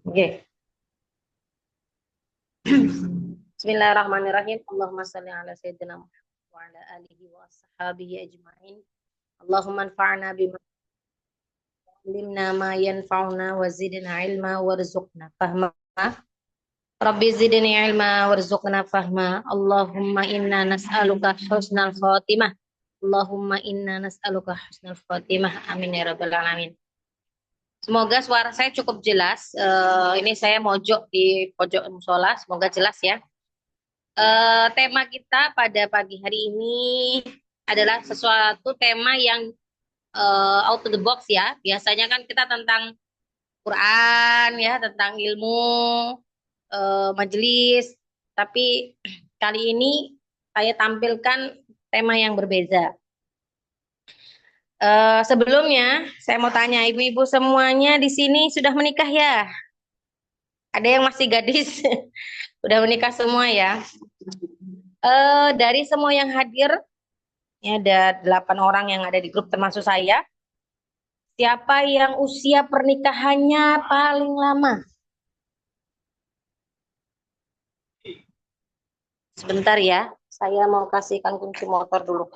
Oke. Bismillahirrahmanirrahim. Allahumma shalli ala sayyidina Muhammad wa ala alihi wa ashabihi ajma'in. Allahumma anfa'na bima 'allimna ma yanfa'una wa zidna ilma warzuqna fahma. Rabbi zidni ilma warzuqna fahma. Allahumma inna nas'aluka husnal khatimah. Allahumma inna nas'aluka husnal khatimah. Amin ya rabbal alamin. Semoga suara saya cukup jelas. Ini saya mojok di pojok musola. Semoga jelas ya. Tema kita pada pagi hari ini adalah sesuatu tema yang out of the box ya. Biasanya kan kita tentang Quran ya, tentang ilmu majelis. Tapi kali ini saya tampilkan tema yang berbeda. Sebelumnya saya mau tanya ibu-ibu semuanya di sini sudah menikah ya? Ada yang masih gadis? Sudah menikah semua ya? Dari semua yang hadir, ini ada 8 orang yang ada di grup termasuk saya. Siapa yang usia pernikahannya paling lama? Sebentar ya, saya mau kasihkan kunci motor dulu.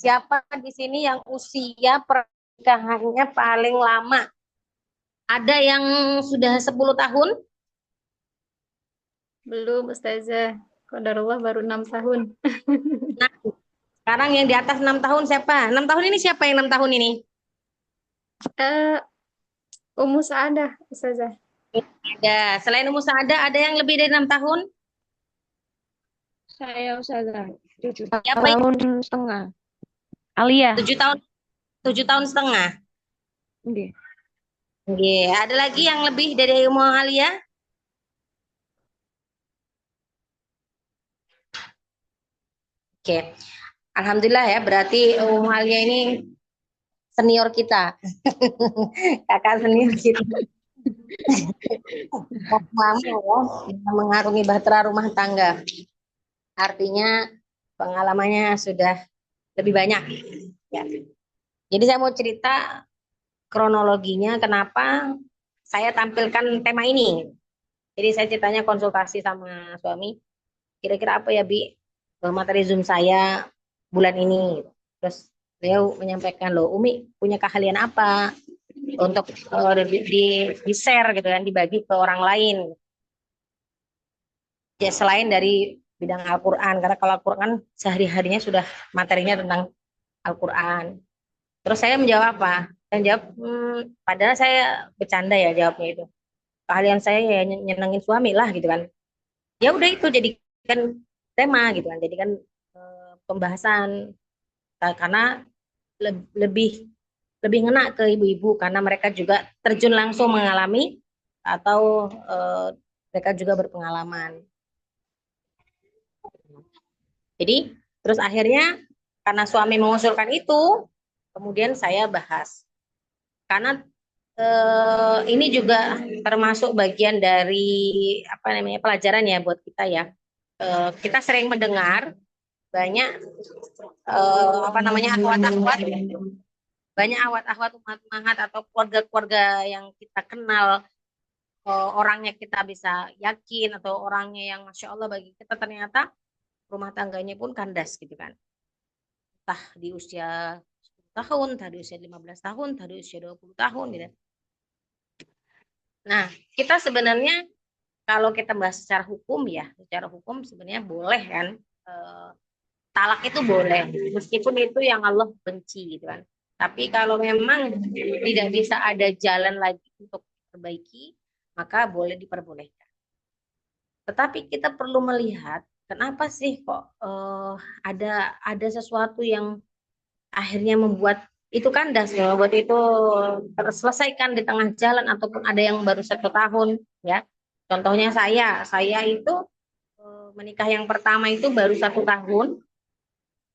Siapa di sini yang usia pernikahannya paling lama? Ada yang sudah 10 tahun? Belum, Ustazah. Qadarullah baru 6 tahun. Nah, sekarang yang di atas 6 tahun siapa? 6 tahun ini siapa yang 6 tahun ini? Eh, Ummu Saadah, Ustazah. Ada. Selain Umu Saada, ada yang lebih dari 6 tahun? Saya Ustazah, 7 Siapa? tahun setengah. Alia. 7 tahun, 7 tahun setengah. Nggih. Oke, ada lagi yang lebih dari Umu Alia? Oke, alhamdulillah ya. Berarti Umu Alia ini senior kita, kakak senior kita. Lama ya, yang mengarungi bahtera rumah tangga. Artinya pengalamannya sudah lebih banyak. Ya. Jadi saya mau cerita kronologinya kenapa saya tampilkan tema ini. Jadi saya ceritanya konsultasi sama suami. Kira-kira apa ya Bi materi Zoom saya bulan ini. Terus beliau menyampaikan loh Umi punya keahlian apa untuk di share gitu kan dibagi ke orang lain. Ya selain dari bidang Al-Quran karena kalau Al-Quran sehari-harinya sudah materinya tentang Al-Quran. Terus saya menjawab apa? Saya jawab, padahal saya bercanda ya jawabnya itu. Keahlian saya ya nyenengin suami lah gitu kan. Ya udah itu jadikan tema gitu kan. Jadikan pembahasan karena lebih lebih ngena ke ibu-ibu karena mereka juga terjun langsung mengalami atau mereka juga berpengalaman. Jadi terus akhirnya karena suami mengusulkan itu, kemudian saya bahas. Karena ini juga termasuk bagian dari apa namanya pelajaran ya buat kita ya. Kita sering mendengar banyak apa namanya akhwat-akhwat, banyak akhwat-akhwat umat-umat atau keluarga-keluarga yang kita kenal orangnya kita bisa yakin atau orangnya yang masya Allah bagi kita ternyata rumah tangganya pun kandas gitu kan. Entah di usia 10 tahun, entah di usia 15 tahun, entah di usia 20 tahun gitu. Nah, kita sebenarnya kalau kita bahas secara hukum sebenarnya boleh kan, talak itu boleh, meskipun itu yang Allah benci gitu kan. Tapi kalau memang tidak bisa ada jalan lagi untuk perbaiki, maka boleh diperbolehkan. Tetapi kita perlu melihat kenapa sih kok ada sesuatu yang akhirnya membuat itu kandas ya, buat itu terselesaikan di tengah jalan ataupun ada yang baru 1 tahun ya. Contohnya saya itu menikah yang pertama itu baru 1 tahun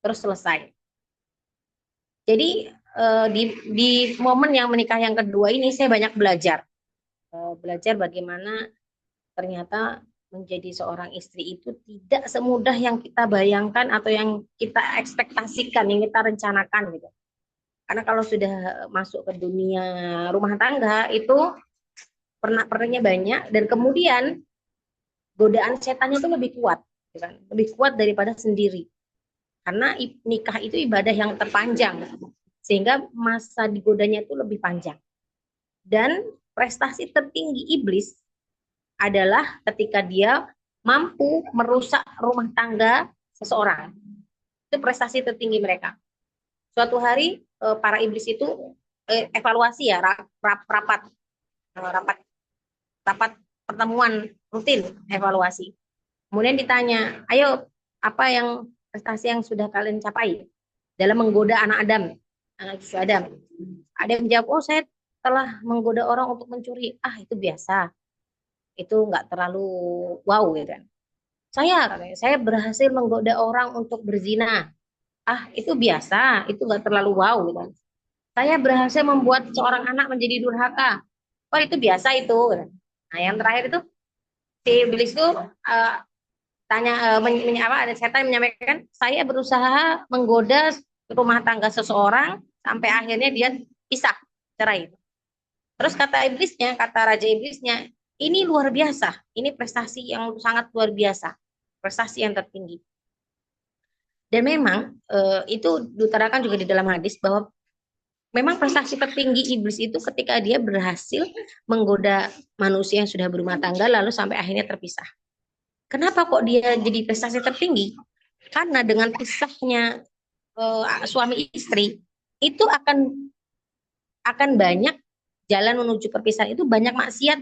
terus selesai. Jadi di momen yang menikah yang kedua ini saya banyak belajar. Belajar bagaimana ternyata menjadi seorang istri itu tidak semudah yang kita bayangkan atau yang kita ekspektasikan, yang kita rencanakan gitu. Karena kalau sudah masuk ke dunia rumah tangga itu pernah-pernahnya banyak dan kemudian godaan setannya itu lebih kuat, gitu kan? Lebih kuat daripada sendiri. Karena nikah itu ibadah yang terpanjang, sehingga masa digodanya itu lebih panjang. Dan prestasi tertinggi iblis adalah ketika dia mampu merusak rumah tangga seseorang. Itu prestasi tertinggi mereka. Suatu hari para iblis itu evaluasi ya, rapat rapat rapat pertemuan rutin evaluasi. Kemudian ditanya, ayo apa yang prestasi yang sudah kalian capai dalam menggoda anak Adam, anak cucu Adam. Ada yang menjawab, oh saya telah menggoda orang untuk mencuri. Ah itu biasa, itu nggak terlalu wow gitu kan. Saya berhasil menggoda orang untuk berzina. Ah itu biasa, itu nggak terlalu wow gitu kan. Saya berhasil membuat seorang anak menjadi durhaka. Oh itu biasa itu. Gitu. Nah yang terakhir itu si iblis itu tanya ada setan menyampaikan saya berusaha menggoda rumah tangga seseorang sampai akhirnya dia pisah cerai. Terus kata raja iblisnya, ini luar biasa, ini prestasi yang sangat luar biasa, prestasi yang tertinggi. Dan memang itu diutarakan juga di dalam hadis bahwa memang prestasi tertinggi iblis itu ketika dia berhasil menggoda manusia yang sudah berumah tangga lalu sampai akhirnya terpisah. Kenapa kok dia jadi prestasi tertinggi? Karena dengan pisahnya suami istri itu akan banyak jalan menuju perpisahan itu banyak maksiat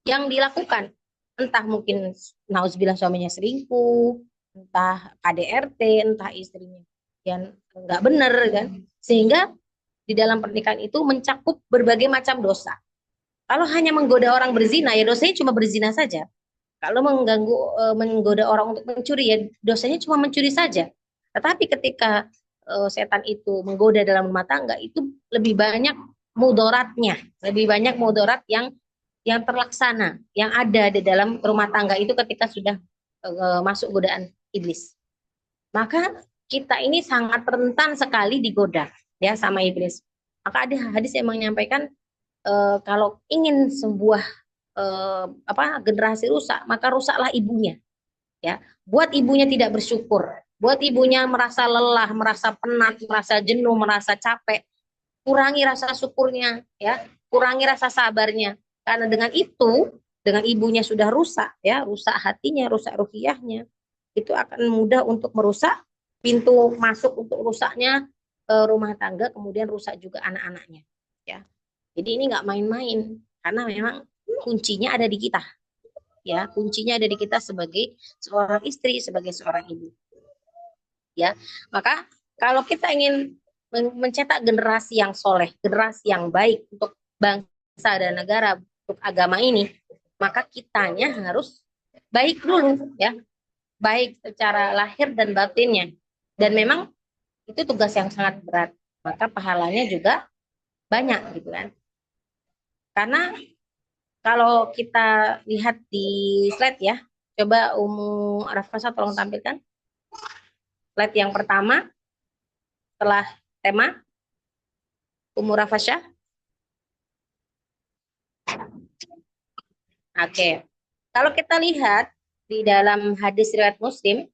yang dilakukan. Entah mungkin nauzubillah suaminya selingkuh, entah KDRT, entah istrinya yang nggak benar kan. Sehingga di dalam pernikahan itu mencakup berbagai macam dosa. Kalau hanya menggoda orang berzina ya dosanya cuma berzina saja. Kalau menggoda orang untuk mencuri ya dosanya cuma mencuri saja. Tetapi ketika setan itu menggoda dalam rumah tangga itu lebih banyak mudaratnya, lebih banyak mudarat yang terlaksana, yang ada di dalam rumah tangga itu ketika sudah masuk godaan iblis. Maka kita ini sangat rentan sekali digoda ya sama iblis. Maka ada hadis yang menyampaikan kalau ingin sebuah generasi rusak, maka rusaklah ibunya. Ya, buat ibunya tidak bersyukur, buat ibunya merasa lelah, merasa penat, merasa jenuh, merasa capek, kurangi rasa syukurnya, ya, kurangi rasa sabarnya. Karena dengan itu, dengan ibunya sudah rusak, ya, rusak hatinya, rusak ruhiyahnya, itu akan mudah untuk merusak pintu masuk untuk rusaknya rumah tangga, kemudian rusak juga anak-anaknya, ya. Jadi ini nggak main-main, karena memang kuncinya ada di kita, ya, kuncinya ada di kita sebagai seorang istri, sebagai seorang ibu, ya. Maka kalau kita ingin mencetak generasi yang soleh, generasi yang baik untuk bangsa dan negara, untuk agama ini, maka kitanya harus baik dulu, ya, baik secara lahir dan batinnya. Dan memang itu tugas yang sangat berat, maka pahalanya juga banyak gitu kan. Karena kalau kita lihat di slide ya, coba Umu Rafasa tolong tampilkan slide yang pertama setelah tema. Umu Rafasa. Oke. Kalau kita lihat di dalam hadis riwayat Muslim,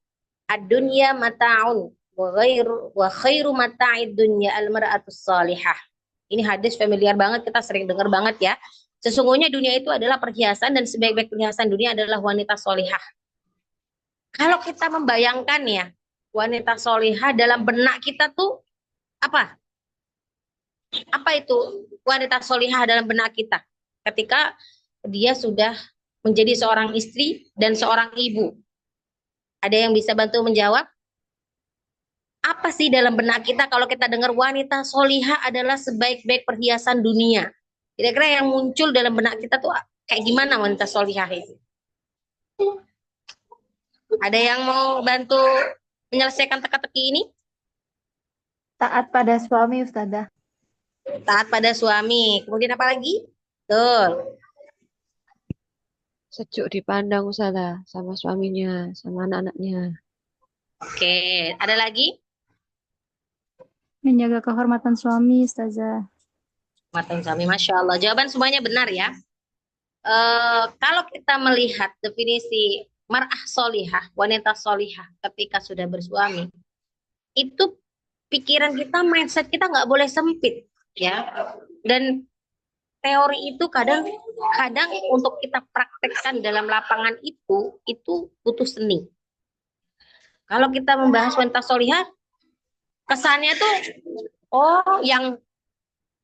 ad-dunya mata'un wa khairu mata'id dunya al-mar'atus salihah. Ini hadis familiar banget, kita sering dengar banget ya. Sesungguhnya dunia itu adalah perhiasan dan sebaik-baik perhiasan dunia adalah wanita solihah. Kalau kita membayangkan ya, wanita solihah dalam benak kita tuh apa? Apa itu wanita solihah dalam benak kita? Ketika dia sudah menjadi seorang istri dan seorang ibu. Ada yang bisa bantu menjawab? Apa sih dalam benak kita kalau kita dengar wanita solihah adalah sebaik-baik perhiasan dunia? Kira-kira yang muncul dalam benak kita tuh kayak gimana wanita solihah itu? Ada yang mau bantu menyelesaikan teka-teki ini? Taat pada suami, Ustazah. Taat pada suami. Kemudian apa lagi? Betul. Sejuk dipandang Ustazah sama suaminya, sama anak-anaknya. Oke, ada lagi? Menjaga kehormatan suami, Ustazah. Matang suami, Masya Allah. Jawaban semuanya benar ya. Kalau kita melihat definisi mar'ah solihah, wanita solihah ketika sudah bersuami, itu pikiran kita, mindset kita nggak boleh sempit ya. Dan teori itu kadang untuk kita praktekkan dalam lapangan itu butuh seni. Kalau kita membahas wanita solihah, kesannya tuh yang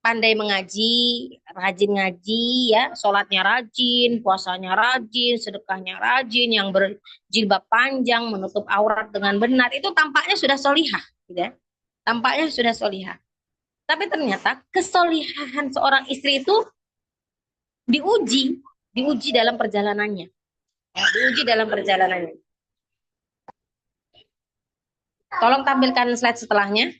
pandai mengaji, rajin ngaji ya, sholatnya rajin, puasanya rajin, sedekahnya rajin, yang berjilbab panjang, menutup aurat dengan benar, itu tampaknya sudah solihah, gitu ya. Tampaknya sudah solihah. Tapi ternyata kesolihahan seorang istri itu diuji, diuji dalam perjalanannya, ya, diuji dalam perjalanannya. Tolong tampilkan slide setelahnya.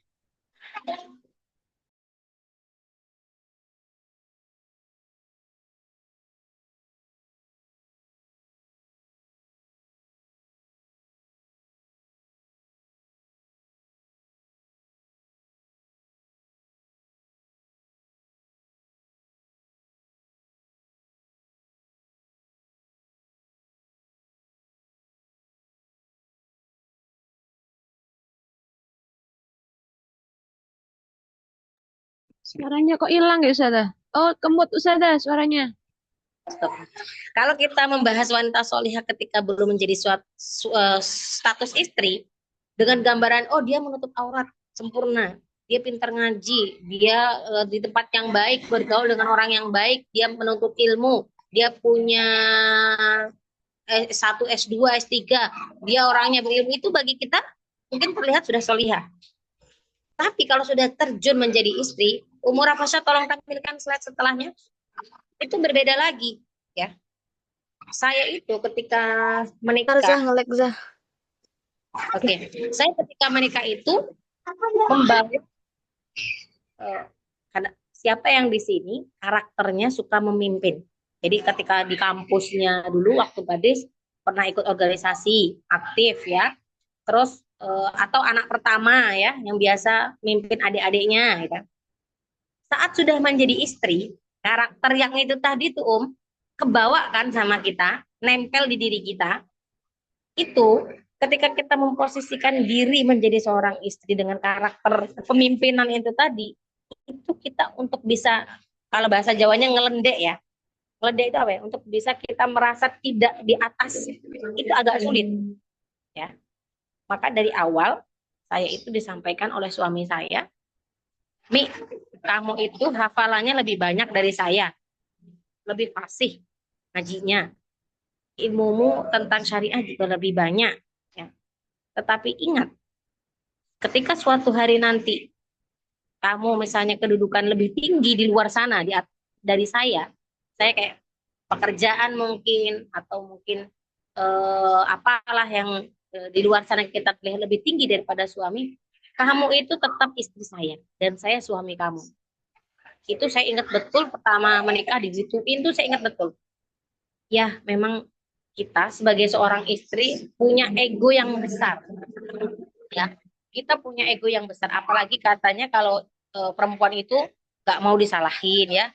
Suaranya kok hilang ya Ustazah? Oh, kemut Ustazah suaranya. Stop. Kalau kita membahas wanita solihah ketika belum menjadi status istri, dengan gambaran, oh dia menutup aurat sempurna, dia pintar ngaji, dia di tempat yang baik, bergaul dengan orang yang baik, dia menuntut ilmu, dia punya S1, S2, S3, dia orangnya berilmu, itu bagi kita mungkin terlihat sudah solihah. Tapi kalau sudah terjun menjadi istri, umur Hafsah, tolong tampilkan slide setelahnya, itu berbeda lagi ya. Saya itu ketika menikah, Ngelek Zah. oke, saya ketika menikah itu membangun karena siapa yang di sini karakternya suka memimpin. Jadi ketika di kampusnya dulu waktu Badis pernah ikut organisasi aktif ya. Terus atau anak pertama ya yang biasa mimpin adik-adiknya gitu. Saat sudah menjadi istri, karakter yang itu tadi tuh kebawa kan sama kita, nempel di diri kita. Itu ketika kita memposisikan diri menjadi seorang istri dengan karakter kepemimpinan itu tadi, itu kita untuk bisa, kalau bahasa Jawanya ngelendek ya. Ngelendek itu apa ya? Untuk bisa kita merasa tidak di atas, itu agak sulit ya. Maka dari awal saya itu disampaikan oleh suami saya, Mi, kamu itu hafalannya lebih banyak dari saya, lebih fasih ngajinya, ilmumu tentang syariah juga lebih banyak ya. Tetapi ingat, ketika suatu hari nanti kamu misalnya kedudukan lebih tinggi di luar sana dari saya kayak pekerjaan mungkin atau mungkin apalah yang di luar sana kita terlihat lebih tinggi daripada suami, kamu itu tetap istri saya dan saya suami kamu. Itu saya ingat betul pertama menikah digituin tuh, saya ingat betul. Ya, memang kita sebagai seorang istri punya ego yang besar. Ya, kita punya ego yang besar. Apalagi katanya kalau perempuan itu gak mau disalahin ya.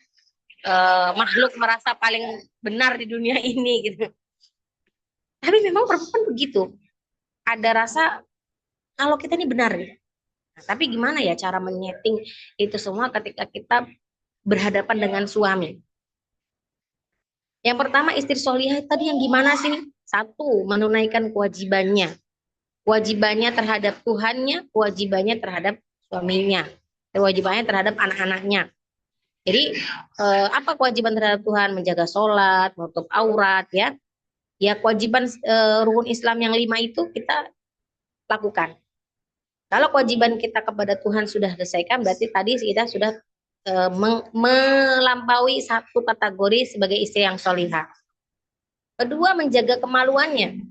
Makhluk merasa paling benar di dunia ini gitu. Tapi memang perempuan begitu. Ada rasa kalau kita ini benar gitu. Nah, tapi gimana ya cara menyeting itu semua ketika kita berhadapan dengan suami? Yang pertama, istri solihah tadi yang gimana sih? Satu, menunaikan kewajibannya. Kewajibannya terhadap Tuhannya, kewajibannya terhadap suaminya, kewajibannya terhadap anak-anaknya. Jadi apa kewajiban terhadap Tuhan? Menjaga sholat, menutup aurat ya. Ya kewajiban rukun Islam yang 5 itu kita lakukan. Kalau kewajiban kita kepada Tuhan sudah selesaikan, berarti tadi kita sudah melampaui satu kategori sebagai istri yang solihah. Kedua, menjaga kemaluannya.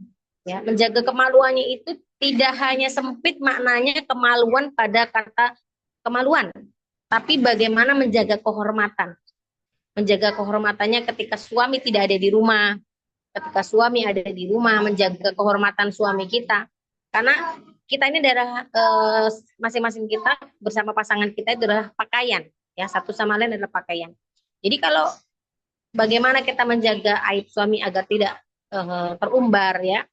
Ya, menjaga kemaluannya itu tidak hanya sempit maknanya kemaluan pada kata kemaluan, tapi bagaimana menjaga kehormatan. Menjaga kehormatannya ketika suami tidak ada di rumah, ketika suami ada di rumah, menjaga kehormatan suami kita. Karena kita ini adalah masing-masing kita bersama pasangan kita itu adalah pakaian, ya, satu sama lain adalah pakaian. Jadi kalau bagaimana kita menjaga aib suami agar tidak terumbar, ya,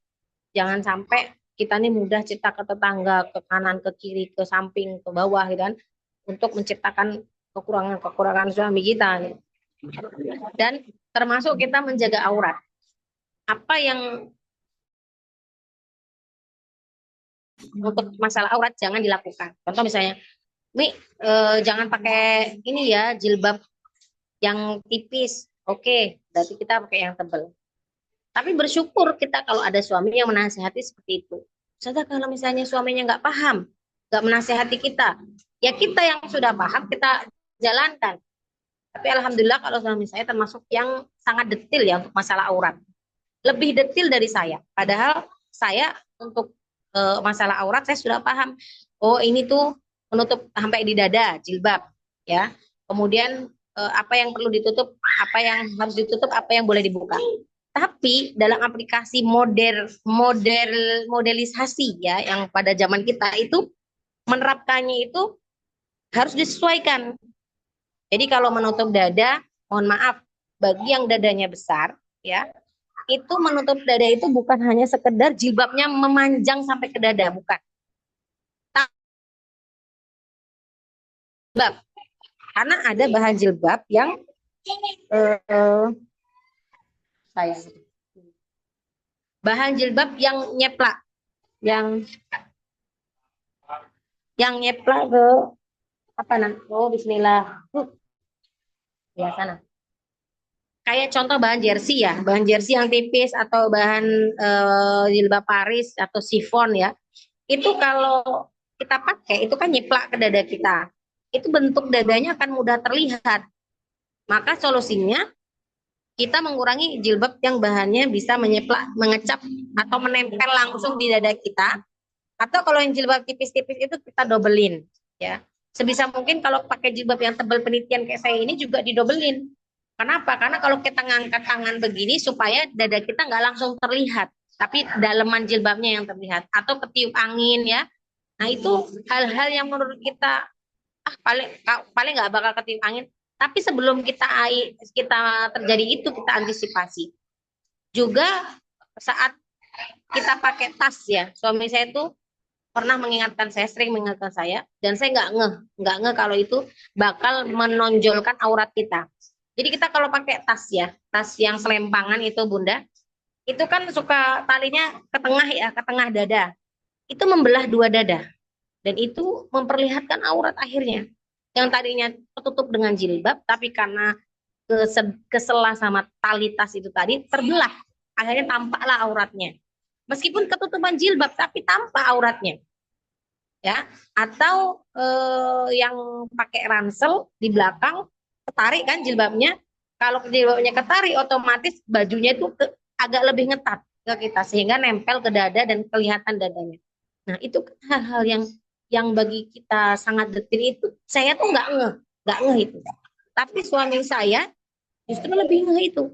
jangan sampai kita ini mudah cerita ke tetangga, ke kanan, ke kiri, ke samping, ke bawah, gitu kan, untuk menciptakan kekurangan-kekurangan suami kita, gitu. Dan termasuk kita menjaga aurat. Apa yang untuk masalah aurat jangan dilakukan. Contoh misalnya, Mi, jangan pakai ini ya, jilbab yang tipis. Oke, berarti kita pakai yang tebal. Tapi bersyukur kita kalau ada suami yang menasehati seperti itu. Saudara, kalau misalnya suaminya nggak paham, nggak menasehati kita, ya kita yang sudah paham kita jalankan. Tapi alhamdulillah kalau suami saya termasuk yang sangat detail ya untuk masalah aurat. Lebih detail dari saya. Padahal saya untuk masalah aurat saya sudah paham. Oh, ini tuh menutup sampai di dada, jilbab, ya. Kemudian apa yang perlu ditutup, apa yang harus ditutup, apa yang boleh dibuka. Tapi dalam aplikasi modelisasi ya yang pada zaman kita itu menerapkannya itu harus disesuaikan. Jadi kalau menutup dada, mohon maaf, bagi yang dadanya besar, ya, itu menutup dada itu bukan hanya sekedar jilbabnya memanjang sampai ke dada, bukan. Jilbab. Karena ada bahan jilbab yang bahan jilbab yang nyeplak, yang nyeplak ke apa namanya? Oh, bismillah. Ya sana. Kayak contoh bahan jersey ya, bahan jersey yang tipis atau bahan jilbab Paris atau chiffon ya. Itu kalau kita pakai itu kan nyeplak ke dada kita. Itu bentuk dadanya akan mudah terlihat. Maka solusinya kita mengurangi jilbab yang bahannya bisa menyeplak, mengecap atau menempel langsung di dada kita. Atau kalau yang jilbab tipis-tipis itu kita dobelin, ya. Sebisa mungkin kalau pakai jilbab yang tebal penitian kayak saya ini juga didobelin. Kenapa? Karena kalau kita ngangkat tangan begini supaya dada kita nggak langsung terlihat, tapi daleman jilbabnya yang terlihat. Atau ketiup angin ya. Nah itu hal-hal yang menurut kita paling nggak bakal ketiup angin. Tapi sebelum kita terjadi itu kita antisipasi. Juga saat kita pakai tas ya, suami saya itu pernah mengingatkan saya, sering mengingatkan saya, dan saya nggak ngeh kalau itu bakal menonjolkan aurat kita. Jadi kita kalau pakai tas ya, tas yang selempangan itu Bunda, itu kan suka talinya ke tengah ya, ke tengah dada. Itu membelah dua dada. Dan itu memperlihatkan aurat akhirnya. Yang tadinya tertutup dengan jilbab, tapi karena kesela sama tali tas itu tadi, terbelah. Akhirnya tampaklah auratnya. Meskipun ketutupan jilbab, tapi tampak auratnya. Ya, atau yang pakai ransel di belakang, ketarik kan jilbabnya. Kalau jilbabnya ketarik, otomatis bajunya itu agak lebih ngetat ke kita, sehingga nempel ke dada dan kelihatan dadanya. Nah, itu hal-hal yang bagi kita sangat detail itu. Saya tuh nggak ngeh itu. Tapi suami saya justru lebih ngeh itu.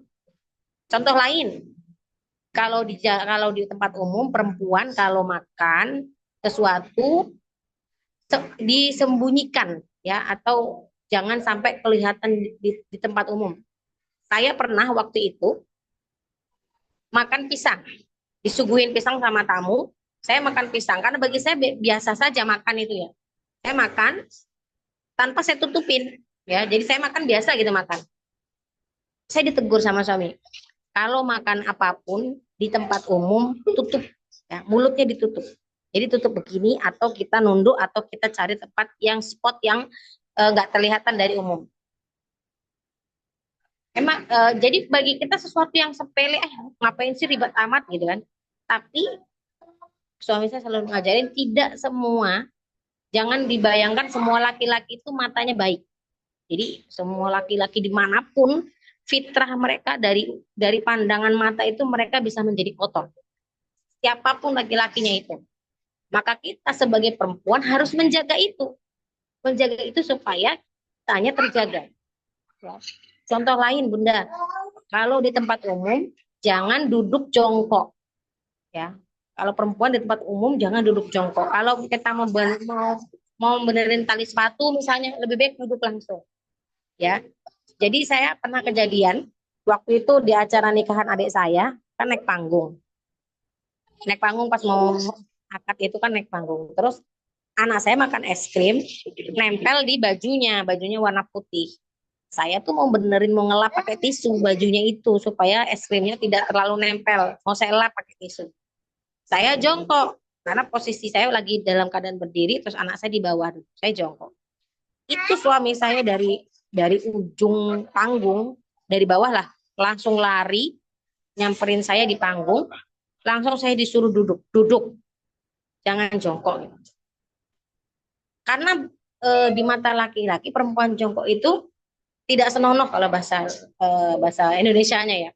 Contoh lain, kalau di tempat umum perempuan kalau makan sesuatu disembunyikan ya, atau jangan sampai kelihatan di tempat umum. Saya pernah waktu itu makan pisang, disuguhin pisang sama tamu. Saya makan pisang karena bagi saya biasa saja makan itu ya. Saya makan tanpa saya tutupin ya. Jadi saya makan biasa gitu makan. Saya ditegur sama suami. Kalau makan apapun di tempat umum tutup ya, mulutnya ditutup. Jadi tutup begini atau kita nunduk atau kita cari tempat yang spot yang nggak terlihatan dari umum. Emang jadi bagi kita sesuatu yang sepele, ngapain sih ribet amat gitu kan. Tapi suami saya selalu ngajarin tidak semua, jangan dibayangkan semua laki-laki itu matanya baik. Jadi semua laki-laki dimanapun fitrah mereka dari pandangan mata itu mereka bisa menjadi kotor. Siapapun laki-lakinya itu. Maka kita sebagai perempuan harus menjaga itu. Menjaga itu supaya kitanya terjaga. Ya. Contoh lain, Bunda, kalau di tempat umum jangan duduk jongkok, ya. Kalau perempuan di tempat umum jangan duduk jongkok. Kalau kita mau benerin tali sepatu misalnya, lebih baik duduk langsung, ya. Jadi saya pernah kejadian waktu itu di acara nikahan adik saya, kan naik panggung. Naik panggung pas mau akad itu kan naik panggung. Terus anak saya makan es krim, nempel di bajunya warna putih. Saya tuh mau benerin, mau ngelap pakai tisu bajunya itu supaya es krimnya tidak terlalu nempel. Mau saya lap pakai tisu. Saya jongkok karena posisi saya lagi dalam keadaan berdiri, terus anak saya di bawah. Saya jongkok. Itu suami saya dari ujung panggung, dari bawah lah, langsung lari nyamperin saya di panggung. Langsung saya disuruh duduk, duduk, jangan jongkok. Karena di mata laki-laki perempuan jongkok itu tidak senonoh kalau bahasa Indonesianya ya.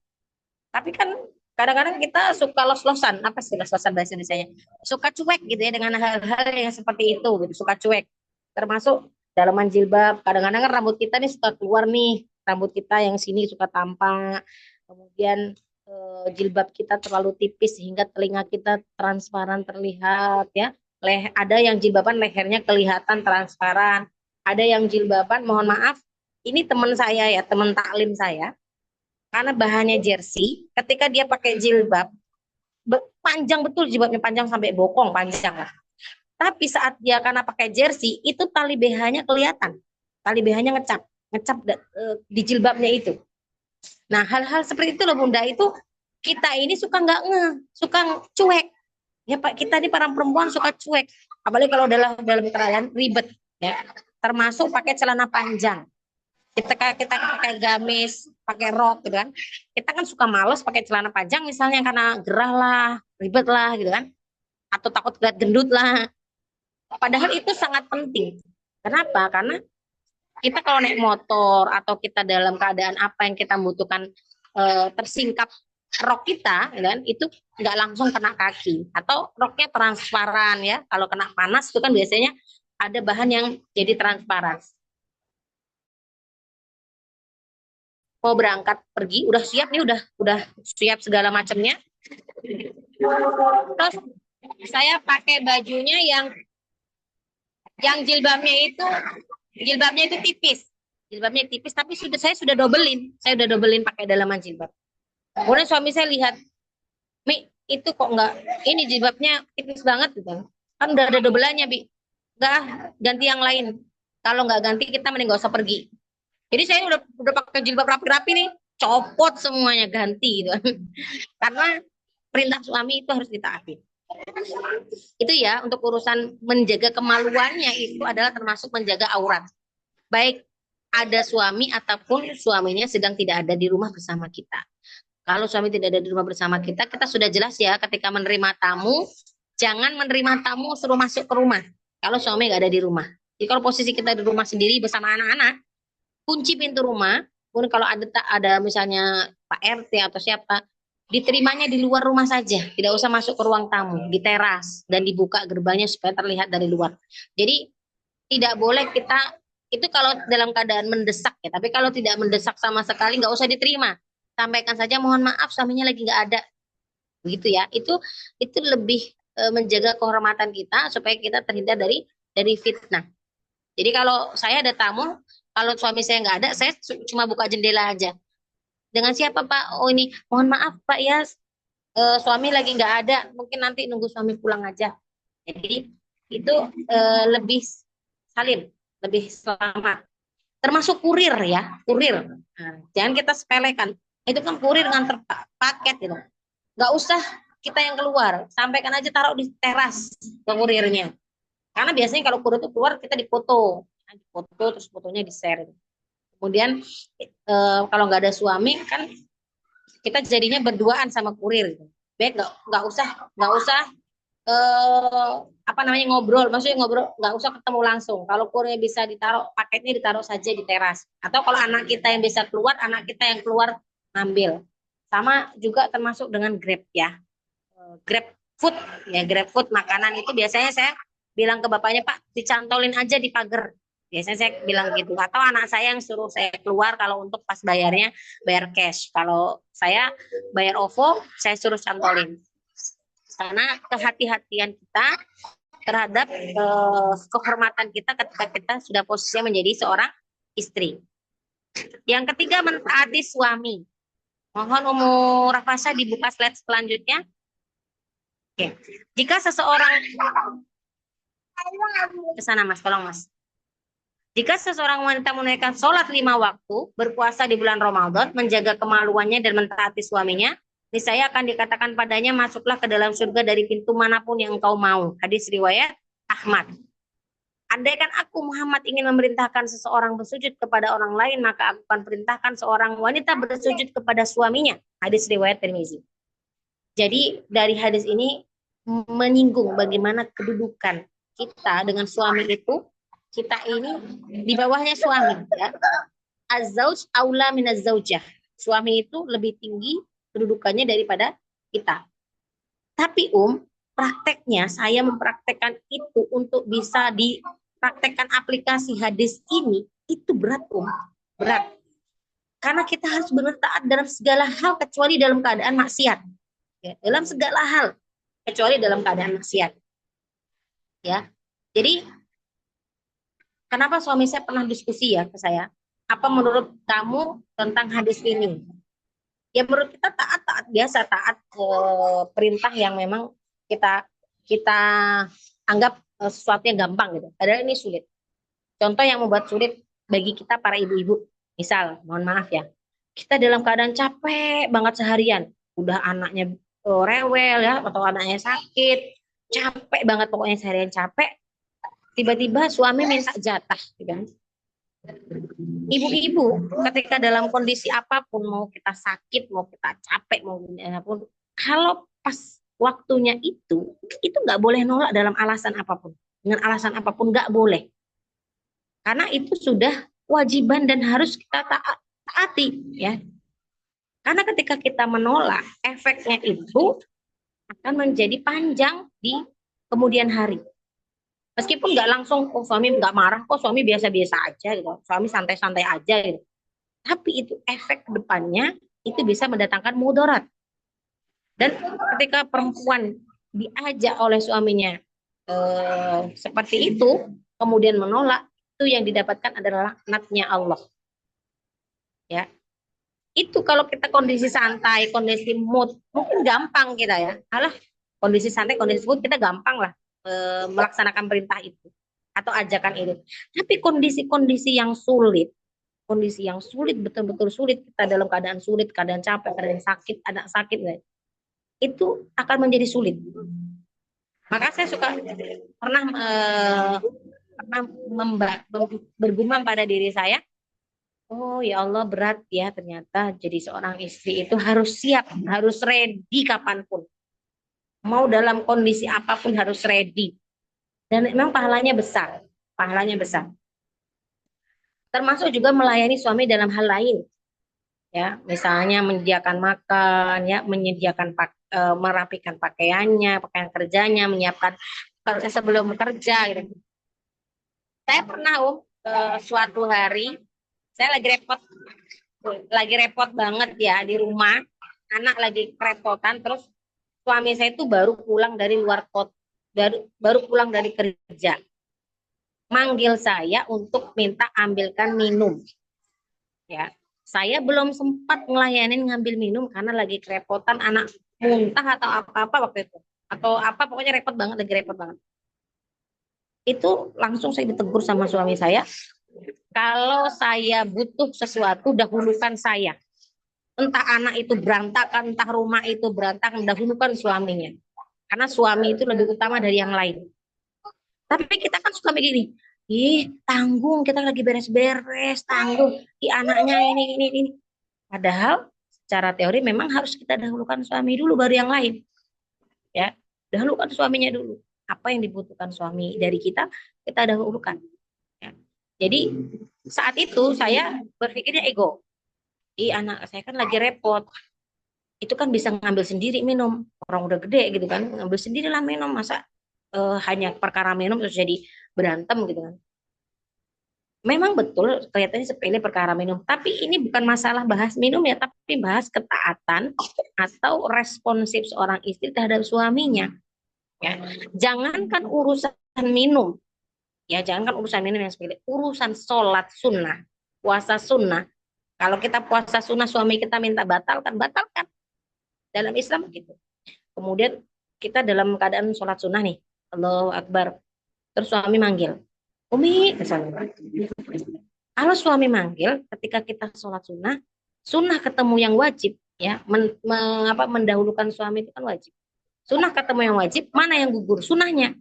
Tapi kan kadang-kadang kita suka los-losan, apa sih los-losan bahasa Indonesianya? Suka cuek gitu ya dengan hal-hal yang seperti itu gitu, suka cuek. Termasuk dalaman jilbab, kadang-kadang kan rambut kita nih suka keluar nih, rambut kita yang sini suka tampak. Kemudian jilbab kita terlalu tipis sehingga telinga kita transparan terlihat ya. Ada yang jilbaban lehernya kelihatan transparan, ada yang jilbaban mohon maaf, ini teman saya ya, teman taklim saya, karena bahannya jersey, ketika dia pakai jilbab panjang betul, jilbabnya panjang sampai bokong, panjang lah. Tapi saat dia karena pakai jersey itu tali BH-nya kelihatan, tali BH-nya ngecap di jilbabnya itu. Nah hal-hal seperti itu loh Bunda, itu kita ini suka nggak suka cuek ya Pak, kita ini para perempuan suka cuek, apalagi kalau dalam keadaan ribet ya, termasuk pakai celana panjang. Kita pakai gamis, pakai rok gitu kan. Kita kan suka males pakai celana panjang misalnya karena gerah lah, ribet lah gitu kan. Atau takut lihat gendut lah. Padahal itu sangat penting. Kenapa? Karena kita kalau naik motor atau kita dalam keadaan apa yang kita butuhkan, tersingkap rok kita, gitu kan, itu nggak langsung kena kaki. Atau roknya transparan ya. Kalau kena panas itu kan biasanya ada bahan yang jadi transparan. Mau berangkat pergi, udah siap nih, udah siap segala macamnya. Terus saya pakai bajunya yang jilbabnya itu tipis. Jilbabnya tipis tapi saya sudah dobelin. Saya udah dobelin pakai dalaman jilbab. Kemudian suami saya lihat, "Mi, itu kok enggak, ini jilbabnya tipis banget gitu. Kan udah ada dobelannya, Bi." "Enggak, ganti yang lain. Kalau nggak ganti kita mending nggak usah pergi." Jadi saya udah pakai jilbab rapi-rapi nih, copot semuanya, ganti gitu. Karena perintah suami itu harus ditaati. Itu ya, untuk urusan menjaga kemaluannya itu adalah termasuk menjaga aurat. Baik ada suami ataupun suaminya sedang tidak ada di rumah bersama kita. Kalau suami tidak ada di rumah bersama kita, kita sudah jelas ya ketika menerima tamu, jangan menerima tamu suruh masuk ke rumah. Kalau suami nggak ada di rumah. Jadi kalau posisi kita di rumah sendiri bersama anak-anak, kunci pintu rumah. Pun kalau ada misalnya Pak RT atau siapa, diterimanya di luar rumah saja, tidak usah masuk ke ruang tamu, di teras dan dibuka gerbangnya supaya terlihat dari luar. Jadi tidak boleh kita itu kalau dalam keadaan mendesak ya, tapi kalau tidak mendesak sama sekali nggak usah diterima. Sampaikan saja mohon maaf suaminya lagi nggak ada, begitu ya. Itu lebih menjaga kehormatan kita supaya kita terhindar dari fitnah. Jadi kalau saya ada tamu, kalau suami saya nggak ada, saya cuma buka jendela aja. Dengan siapa Pak? Oh ini, mohon maaf Pak ya, suami lagi nggak ada, mungkin nanti nunggu suami pulang aja. Jadi itu lebih salim, lebih selamat. Termasuk kurir ya, kurir. Nah, jangan kita sepelekan. Itu kan kurir nganter paket gitu. Nggak usah kita yang keluar, sampaikan aja, taruh di teras ke kurirnya. Karena biasanya kalau kurir itu keluar kita dipoto terus fotonya di share. Kemudian kalau nggak ada suami kan kita jadinya berduaan sama kurir. Baik nggak usah apa namanya ngobrol, maksudnya ngobrol nggak usah ketemu langsung. Kalau kurirnya bisa ditaruh, paketnya ditaruh saja di teras. Atau kalau anak kita yang bisa keluar, anak kita yang keluar ngambil. Sama juga termasuk dengan Grab ya, Grab food ya, Grab food makanan itu biasanya saya bilang ke bapaknya, Pak dicantolin aja di pagar Biasanya saya bilang gitu. Atau anak saya yang suruh saya keluar kalau untuk pas bayarnya bayar cash. Kalau saya bayar OVO, saya suruh cantolin. Karena kehati-hatian kita terhadap kehormatan kita ketika kita sudah posisinya menjadi seorang istri. Yang ketiga, mentaati suami. Mohon Umur Rafasa dibuka slide selanjutnya. Oke. Jika seseorang ke sana Mas, tolong Mas. Jika seseorang wanita menunaikan sholat 5 waktu, berpuasa di bulan Ramadan, menjaga kemaluannya dan mentaati suaminya, niscaya akan dikatakan padanya, masuklah ke dalam surga dari pintu manapun yang engkau mau. Hadis riwayat Ahmad. Andaikan aku Muhammad ingin memerintahkan seseorang bersujud kepada orang lain, maka aku akan perintahkan seorang wanita bersujud kepada suaminya. Hadis riwayat Tirmizi. Jadi dari hadis ini menyinggung bagaimana kedudukan kita dengan suami itu, kita ini di bawahnya suami, ya. Az-zauj aula minaz zaujah. Suami itu lebih tinggi kedudukannya daripada kita. Tapi prakteknya saya mempraktekkan itu untuk bisa dipraktekkan aplikasi hadis ini itu berat, berat. Karena kita harus benar taat dalam segala hal kecuali dalam keadaan maksiat. Ya, dalam segala hal kecuali dalam keadaan maksiat. Ya. Jadi kenapa suami saya pernah diskusi ya ke saya, apa menurut kamu tentang hadis ini? Ya menurut kita taat biasa, taat ke perintah yang memang kita kita anggap sesuatu yang gampang gitu. Padahal ini sulit. Contoh yang membuat sulit bagi kita para ibu-ibu. Misal, mohon maaf ya, kita dalam keadaan capek banget seharian, udah anaknya rewel ya, atau anaknya sakit, capek banget pokoknya seharian capek. Tiba-tiba suami minta jatah, gitu. Ibu-ibu ketika dalam kondisi apapun, mau kita sakit, mau kita capek, mau apapun, kalau pas waktunya itu nggak boleh nolak dalam alasan apapun. Dengan alasan apapun nggak boleh. Karena itu sudah kewajiban dan harus kita taati, ya. Karena ketika kita menolak, efeknya itu akan menjadi panjang di kemudian hari. Meskipun nggak langsung, oh suami nggak marah, kok suami biasa-biasa aja gitu, suami santai-santai aja gitu. Tapi itu efek kedepannya itu bisa mendatangkan mudarat. Dan ketika perempuan diajak oleh suaminya seperti itu, kemudian menolak, itu yang didapatkan adalah laknatnya Allah. Ya, itu kalau kita kondisi santai, kondisi mood, mungkin gampang kita ya. Alah, kondisi santai, kondisi mood kita gampang lah melaksanakan perintah itu atau ajakan itu. Tapi kondisi-kondisi yang sulit, betul-betul sulit, kita dalam keadaan sulit, keadaan capek, keadaan sakit, anak sakit, itu akan menjadi sulit. Maka saya suka pernah bergumam pada diri saya, oh ya Allah, berat ya ternyata jadi seorang istri itu harus siap, harus ready kapanpun. Mau dalam kondisi apapun harus ready. Dan memang pahalanya besar. Termasuk juga melayani suami dalam hal lain. Ya, misalnya menyediakan makan, ya, merapikan pakaiannya, pakaian kerjanya, menyiapkan sebelum bekerja gitu. Saya pernah suatu hari saya lagi repot banget ya di rumah, anak lagi kerepotan, terus suami saya itu baru pulang dari luar kota, baru pulang dari kerja, manggil saya untuk minta ambilkan minum. Ya, saya belum sempat ngelayanin ngambil minum karena lagi kerepotan, anak muntah atau apa-apa waktu itu, atau apa, pokoknya lagi repot banget. Itu langsung saya ditegur sama suami saya, kalau saya butuh sesuatu dahulukan saya. Entah anak itu berantakan, entah rumah itu berantakan, dahulukan suaminya. Karena suami itu lebih utama dari yang lain. Tapi kita kan suka begini, tanggung, kita lagi beres-beres, tanggung, anaknya ini. Padahal secara teori memang harus kita dahulukan suami dulu, baru yang lain. Ya, dahulukan suaminya dulu. Apa yang dibutuhkan suami dari kita dahulukan. Ya. Jadi saat itu saya berpikirnya ego. Anak saya kan lagi repot. Itu kan bisa ngambil sendiri minum. Orang udah gede gitu kan, ngambil sendirilah minum. Masa hanya perkara minum terus jadi berantem gitu kan. Memang betul kelihatannya sepele perkara minum, tapi ini bukan masalah bahas minum ya, tapi bahas ketaatan atau responsif seorang istri terhadap suaminya. Ya, jangankan urusan minum, ya jangankan urusan minum yang sepele, urusan sholat sunnah, puasa sunnah. Kalau kita puasa sunnah suami kita minta batalkan, batalkan. Dalam Islam begitu. Kemudian kita dalam keadaan sholat sunnah nih, Allahu Akbar. Terus suami manggil, Umi, misalnya. Kalau suami manggil ketika kita sholat sunnah, sunnah ketemu yang wajib, ya, mendahulukan suami itu kan wajib. Sunnah ketemu yang wajib, mana yang gugur? Sunnahnya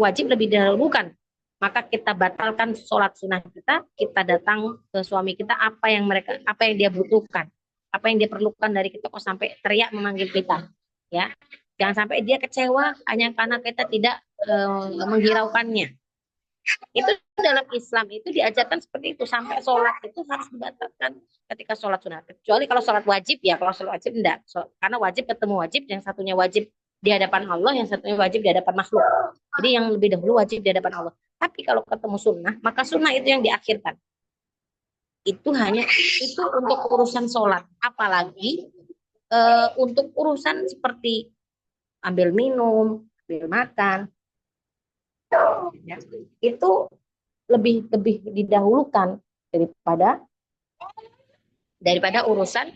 wajib lebih dahulukan. Maka kita batalkan sholat sunnah kita datang ke suami kita apa yang dia butuhkan, apa yang dia perlukan dari kita kok sampai teriak memanggil kita, ya. Jangan sampai dia kecewa hanya karena kita tidak menghiraukannya. Itu dalam Islam itu diajarkan seperti itu, sampai sholat itu harus dibatalkan ketika sholat sunnah. Kecuali kalau sholat wajib ya, kalau sholat wajib enggak. Karena wajib ketemu wajib, yang satunya wajib di hadapan Allah, yang satunya wajib di hadapan makhluk. Jadi yang lebih dahulu wajib di hadapan Allah. Tapi kalau ketemu sunnah, maka sunnah itu yang diakhirkan. Itu untuk urusan sholat. Apalagi untuk urusan seperti ambil minum, ambil makan, ya, itu lebih didahulukan daripada urusan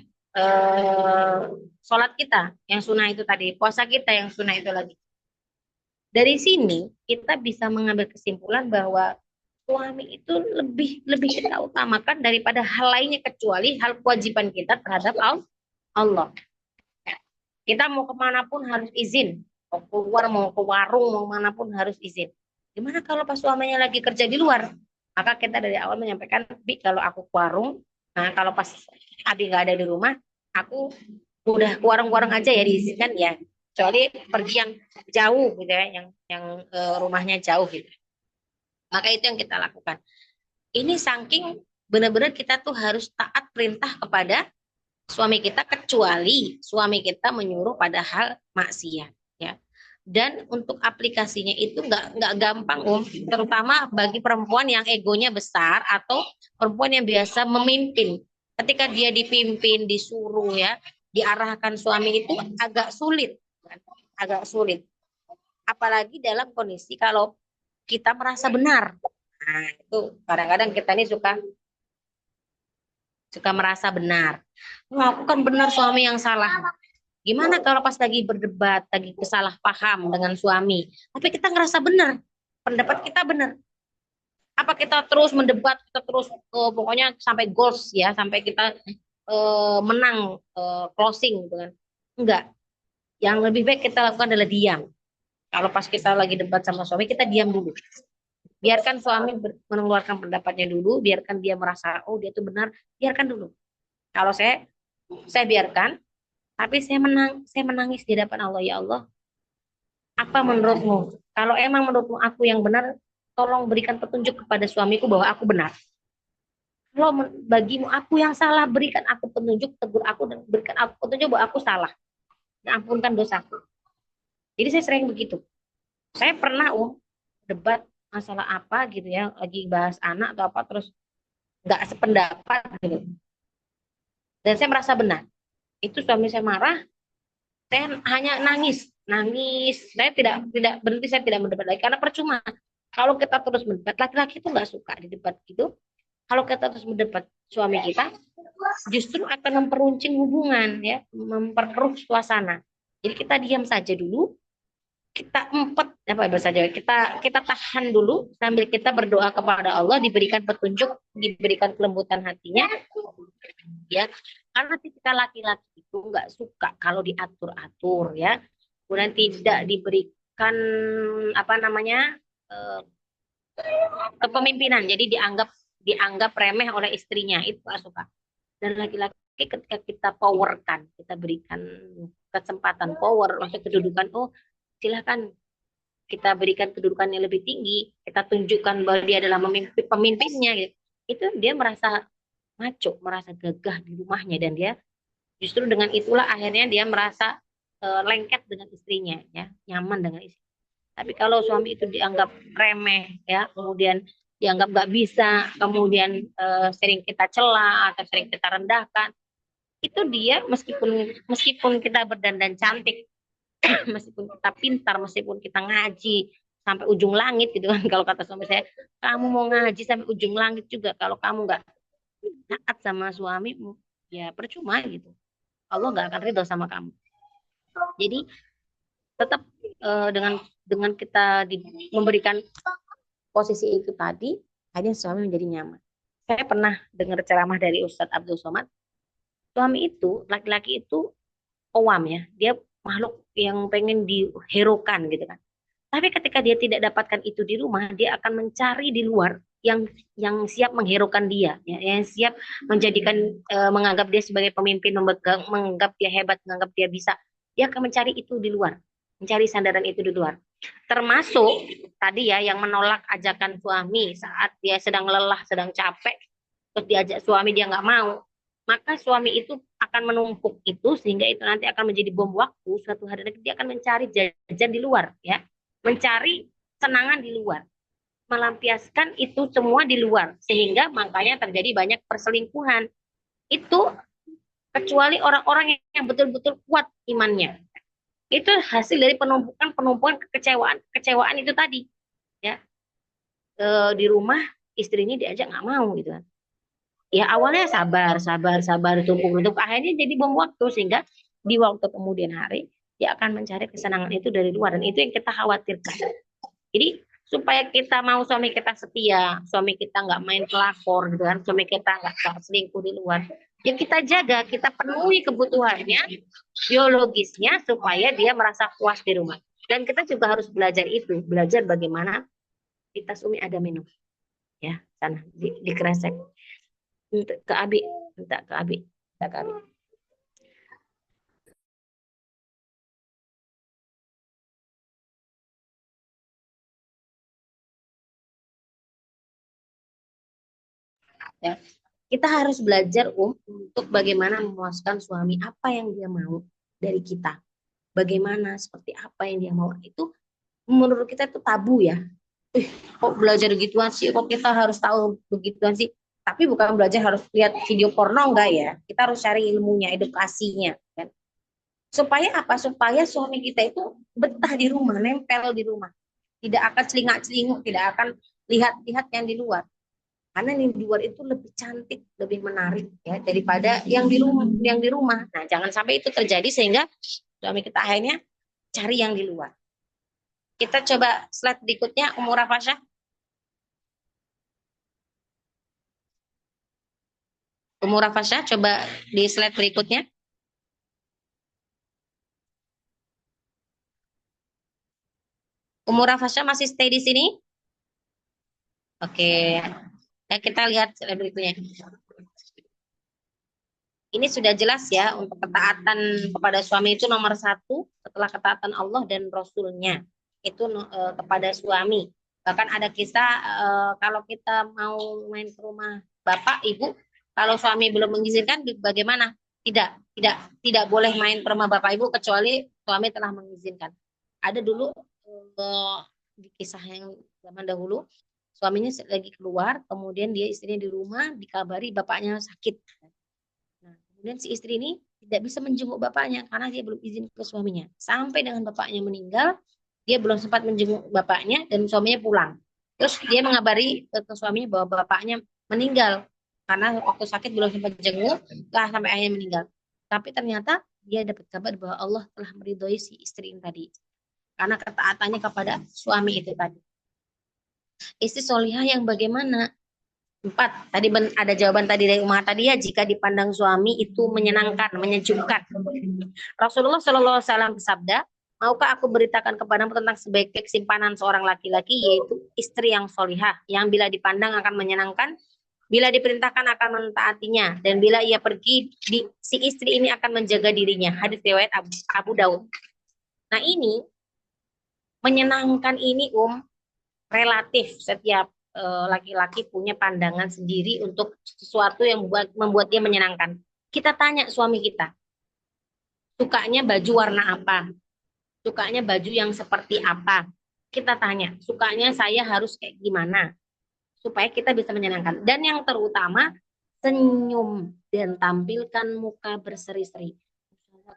sholat kita yang sunnah itu tadi, puasa kita yang sunnah itu lagi. Dari sini kita bisa mengambil kesimpulan bahwa suami itu lebih kita utamakan daripada hal lainnya kecuali hal kewajiban kita terhadap Allah. Kita mau kemanapun harus izin, mau keluar, mau ke warung, mau manapun harus izin. Gimana kalau pas suaminya lagi kerja di luar? Maka kita dari awal menyampaikan, Bi, kalau aku ke warung, nah kalau pas Abi nggak ada di rumah, aku udah ke warung-warung aja ya, diizinkan ya. Kecuali pergi yang jauh gitu ya, yang rumahnya jauh gitu. Maka itu yang kita lakukan. Ini saking benar-benar kita tuh harus taat perintah kepada suami kita, kecuali suami kita menyuruh pada hal maksiat, ya. Dan untuk aplikasinya itu nggak gampang, terutama bagi perempuan yang egonya besar atau perempuan yang biasa memimpin. Ketika dia dipimpin, disuruh, ya, diarahkan suami itu agak sulit, agak sulit. Apalagi dalam kondisi kalau kita merasa benar. Nah, itu kadang-kadang kita ini suka merasa benar. Wah, aku kan benar, suami yang salah. Gimana kalau pas lagi berdebat, lagi kesalah paham dengan suami, tapi kita ngerasa benar, pendapat kita benar. Apa kita terus mendebat, kita terus pokoknya sampai goals ya, sampai kita menang, closing gitu kan? Enggak. Yang lebih baik kita lakukan adalah diam. Kalau pas kita lagi debat sama suami, kita diam dulu. Biarkan suami mengeluarkan pendapatnya dulu, biarkan dia merasa, oh dia itu benar, biarkan dulu. Kalau saya biarkan, tapi saya menangis di hadapan Allah. Ya Allah, apa menurutmu? Kalau emang menurutmu aku yang benar, tolong berikan petunjuk kepada suamiku bahwa aku benar. Kalau bagimu aku yang salah, berikan aku petunjuk, tegur aku dan berikan aku petunjuk bahwa aku salah. Dan ampunkan dosaku. Jadi saya sering begitu. Saya pernah debat masalah apa gitu ya, lagi bahas anak atau apa, terus nggak sependapat gitu. Dan saya merasa benar. Itu suami saya marah, saya hanya nangis. Saya tidak berhenti, saya tidak mendebat lagi karena percuma. Kalau kita terus mendebat, laki-laki itu nggak suka di debat gitu. Kalau kita terus mendebat suami kita, justru akan memperuncing hubungan, ya, memperkeruh suasana. Jadi kita diam saja dulu, kita kita tahan dulu sambil kita berdoa kepada Allah, diberikan petunjuk, diberikan kelembutan hatinya, ya. Karena kita laki-laki itu nggak suka kalau diatur-atur, ya, kemudian tidak diberikan kepemimpinan, jadi dianggap remeh oleh istrinya, itu nggak suka. Dan laki-laki ketika kita powerkan, kita berikan kesempatan power, maksudnya kedudukan, silakan kita berikan kedudukan yang lebih tinggi, kita tunjukkan bahwa dia adalah pemimpinnya, gitu. Itu dia merasa maco, merasa gagah di rumahnya, dan dia justru dengan itulah akhirnya dia merasa lengket dengan istrinya, ya, nyaman dengan istri. Tapi kalau suami itu dianggap remeh, ya, kemudian dianggap nggak bisa, kemudian sering kita cela atau sering kita rendahkan, itu dia meskipun meskipun kita berdandan cantik, meskipun kita pintar, meskipun kita ngaji sampai ujung langit gitu kan, kalau kata suami saya, kamu mau ngaji sampai ujung langit juga kalau kamu nggak taat sama suami, ya percuma gitu. Allah nggak akan ridho sama kamu. Jadi tetap dengan kita memberikan posisi itu tadi, akhirnya suami menjadi nyaman. Saya pernah dengar ceramah dari Ustadz Abdul Somad. Suami itu, laki-laki itu awam ya, dia makhluk yang pengen diherokan gitu kan. Tapi ketika dia tidak dapatkan itu di rumah, dia akan mencari di luar yang siap mengherokan dia, ya, yang siap menjadikan menganggap dia sebagai pemimpin, menganggap dia hebat, menganggap dia bisa. Dia akan mencari itu di luar, mencari sandaran itu di luar. Termasuk tadi ya yang menolak ajakan suami saat dia sedang lelah, sedang capek, terus diajak suami dia nggak mau, maka suami itu akan menumpuk itu sehingga itu nanti akan menjadi bom waktu. Suatu hari nanti dia akan mencari jajan di luar, ya, mencari senangan di luar, melampiaskan itu semua di luar, sehingga makanya terjadi banyak perselingkuhan. Itu kecuali orang-orang yang betul-betul kuat imannya. Itu hasil dari penumpukan kekecewaan, kekecewaan itu tadi, ya. Di rumah istrinya diajak nggak mau gitu kan. Ya awalnya sabar, tumpuk-tumpuk, akhirnya jadi bom waktu sehingga di waktu kemudian hari dia akan mencari kesenangan itu dari luar, dan itu yang kita khawatirkan. Jadi supaya kita mau suami kita setia, suami kita nggak main pelakor gitu kan, suami kita nggak selingkuh di luar, ya kita jaga, kita penuhi kebutuhannya biologisnya supaya dia merasa puas di rumah. Dan kita juga harus belajar itu, belajar bagaimana di tas Umi ada minum, ya sana di kresek, ke Abi, minta ke Abi, minta ke Abi. Ya. Kita harus belajar untuk bagaimana memuaskan suami, apa yang dia mau dari kita. Bagaimana, seperti apa yang dia mau. Itu menurut kita itu tabu ya. Kok belajar gituan sih? Kok kita harus tahu begituan sih? Tapi bukan belajar harus lihat video porno enggak ya. Kita harus cari ilmunya, edukasinya. Kan? Supaya apa? Supaya suami kita itu betah di rumah, nempel di rumah. Tidak akan celingak-celinguk, tidak akan lihat-lihat yang di luar. Karena yang di luar itu lebih cantik, lebih menarik ya daripada yang di rumah. Nah, jangan sampai itu terjadi sehingga suami kita akhirnya cari yang di luar. Kita coba slide berikutnya, Umur Rafasya. Umur Rafasya, coba di slide berikutnya. Umur Rafasya masih stay di sini? Oke. Ya, kita lihat slide berikutnya. Ini sudah jelas ya, untuk ketaatan kepada suami itu nomor satu setelah ketaatan Allah dan Rasulnya. Itu kepada suami. Bahkan ada kisah kalau kita mau main ke rumah bapak, ibu, kalau suami belum mengizinkan bagaimana? Tidak boleh main ke rumah bapak ibu kecuali suami telah mengizinkan. Ada dulu di kisah yang zaman dahulu, suaminya lagi keluar, kemudian dia istrinya di rumah, dikabari bapaknya sakit. Nah, kemudian si istri ini tidak bisa menjenguk bapaknya karena dia belum izin ke suaminya. Sampai dengan bapaknya meninggal, dia belum sempat menjenguk bapaknya dan suaminya pulang. Terus dia mengabari ke suaminya bahwa bapaknya meninggal karena waktu sakit belum sempat jenguk, lah sampai akhirnya meninggal. Tapi ternyata dia dapat kabar bahwa Allah telah meridhoi si istri ini tadi karena ketaatannya kepada suami itu tadi. Istri solihah yang bagaimana? 4. Tadi ada jawaban tadi dari Umar tadi ya, jika dipandang suami itu menyenangkan, menyejukkan. Rasulullah Shallallahu Alaihi Wasallam bersabda, maukah aku beritakan kepadamu tentang sebaik-baik simpanan seorang laki-laki, yaitu istri yang solihah, yang bila dipandang akan menyenangkan, bila diperintahkan akan mentaatinya, dan bila ia pergi, si istri ini akan menjaga dirinya. Hadis riwayat Abu Daud. Nah ini, menyenangkan ini relatif setiap laki-laki punya pandangan sendiri untuk sesuatu yang membuat dia menyenangkan. Kita tanya suami kita, sukanya baju warna apa? Sukanya baju yang seperti apa? Kita tanya, sukanya saya harus kayak gimana? supaya kita bisa menyenangkan. Dan yang terutama, senyum dan tampilkan muka berseri-seri.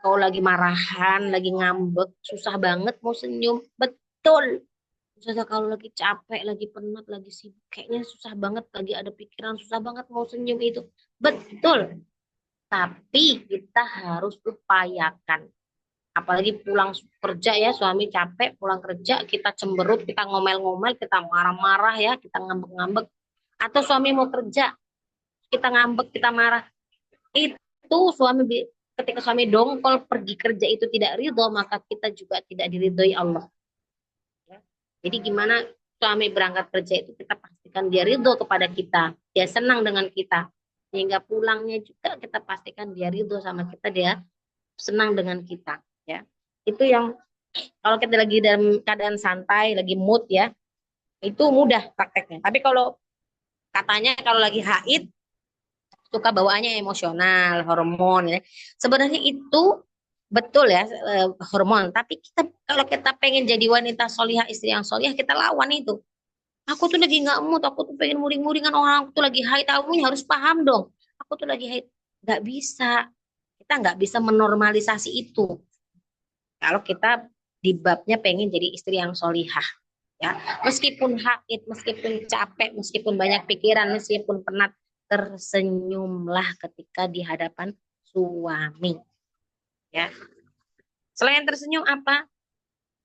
Kalau lagi marahan, lagi ngambek, susah banget mau senyum. Betul. Susah kalau lagi capek, lagi penat, lagi sibuk. Kayaknya susah banget, lagi ada pikiran, susah banget mau senyum itu. Betul. Tapi kita harus upayakan. Apalagi pulang kerja ya, suami capek, pulang kerja, kita cemberut, kita ngomel-ngomel, kita marah-marah ya, kita ngambek-ngambek. Atau suami mau kerja, kita ngambek, kita marah. Itu ketika suami dongkol pergi kerja itu tidak ridho, maka kita juga tidak diridhoi Allah. Ya. Jadi gimana suami berangkat kerja itu kita pastikan dia ridho kepada kita, dia senang dengan kita. Sehingga pulangnya juga kita pastikan dia ridho sama kita, dia senang dengan kita. Ya, itu yang kalau kita lagi dalam keadaan santai, lagi mood ya, itu mudah prakteknya. Tapi kalau katanya kalau lagi haid suka bawaannya emosional, hormon ya. Sebenarnya itu betul ya, hormon. Tapi kalau kita pengen jadi wanita solihah, istri yang solihah, kita lawan itu. Aku tuh lagi nggak mood, aku tuh pengen muring-muringan orang, aku tuh lagi haid, kamu harus paham dong. Aku tuh lagi haid, nggak bisa. Kita nggak bisa menormalisasi itu. Kalau kita di babnya pengen jadi istri yang solihah. Ya, meskipun haid, meskipun capek, meskipun banyak pikiran, meskipun penat, tersenyumlah ketika di hadapan suami. Ya, selain tersenyum apa?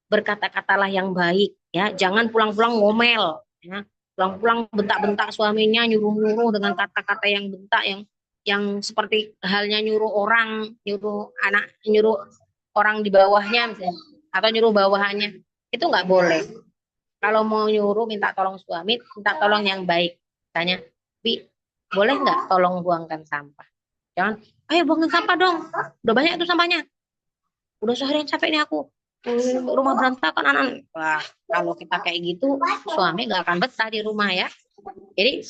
Berkata-katalah yang baik. Ya, jangan pulang-pulang ngomel. Ya, pulang-pulang bentak-bentak suaminya, nyuruh-nyuruh dengan kata-kata yang bentak, yang seperti halnya nyuruh orang, nyuruh orang di bawahnya misalnya, atau nyuruh bawahannya. Itu nggak boleh. Kalau mau nyuruh minta tolong suami, minta tolong yang baik. Tanya, Bi, boleh nggak tolong buangkan sampah? Jangan, ayo buangkan sampah dong. Udah banyak itu sampahnya. Udah seharian capek nih aku. Rumah berantakan anak. Wah, kalau kita kayak gitu, suami nggak akan betah di rumah ya. Jadi,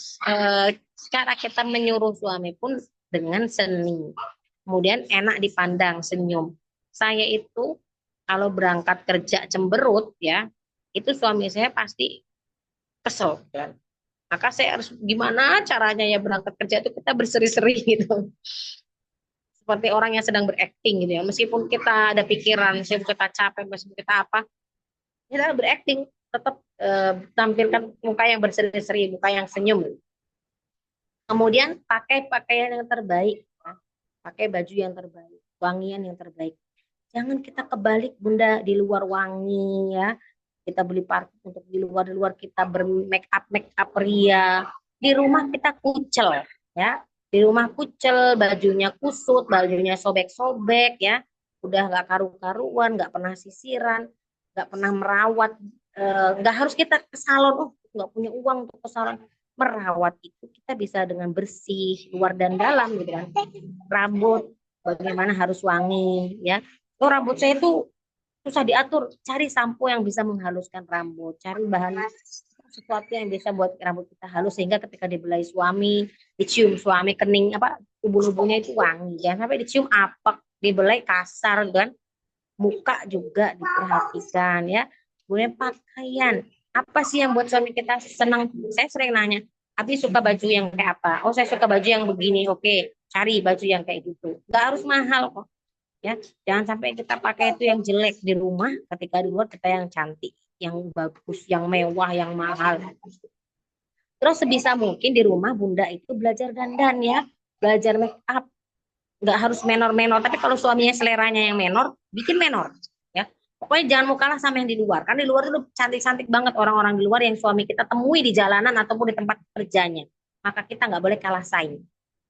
cara kita menyuruh suami pun dengan seni. Kemudian enak dipandang, senyum. Saya itu kalau berangkat kerja cemberut ya, itu suami saya pasti kesel kan. Maka saya harus gimana caranya ya berangkat kerja itu kita berseri-seri gitu. Seperti orang yang sedang berakting gitu ya. Meskipun kita ada pikiran, meskipun kita capek, meskipun kita apa, kita berakting tetap tampilkan muka yang berseri-seri, muka yang senyum. Kemudian pakai pakaian yang terbaik, ya. Pakai baju yang terbaik, wangian yang terbaik. Jangan kita kebalik Bunda, di luar wangi ya. Kita beli parfum untuk di luar kita bermake up ria. Di rumah kita kucel ya. Di rumah kucel, bajunya kusut, bajunya sobek-sobek ya. Udah nggak karu-karuan, nggak pernah sisiran, nggak pernah merawat. Nggak harus kita ke salon, nggak punya uang untuk ke salon. Merawat itu kita bisa dengan bersih, luar dan dalam gitu kan. Rambut, bagaimana harus wangi ya. Oh, rambut saya itu susah diatur, cari sampo yang bisa menghaluskan rambut, cari bahan sesuatu yang bisa buat rambut kita halus sehingga ketika dibelai suami, dicium suami kening apa ubun-ubunnya itu wangi, jangan sampai dicium apek, dibelai kasar kan. Muka juga diperhatikan ya. Kemudian pakaian, apa sih yang buat suami kita senang? Saya sering nanya, Abi suka baju yang kayak apa? Oh, saya suka baju yang begini. Oke, cari baju yang kayak gitu, nggak harus mahal kok ya. Jangan sampai kita pakai itu yang jelek di rumah, ketika di luar kita yang cantik, yang bagus, yang mewah, yang mahal. Terus sebisa mungkin di rumah Bunda itu belajar dandan ya, belajar make up. Nggak harus menor-menor, tapi kalau suaminya seleranya yang menor, bikin menor ya. Pokoknya jangan mau kalah sama yang di luar, kan di luar itu cantik-cantik banget orang-orang di luar yang suami kita temui di jalanan ataupun di tempat kerjanya. Maka kita nggak boleh kalah saing.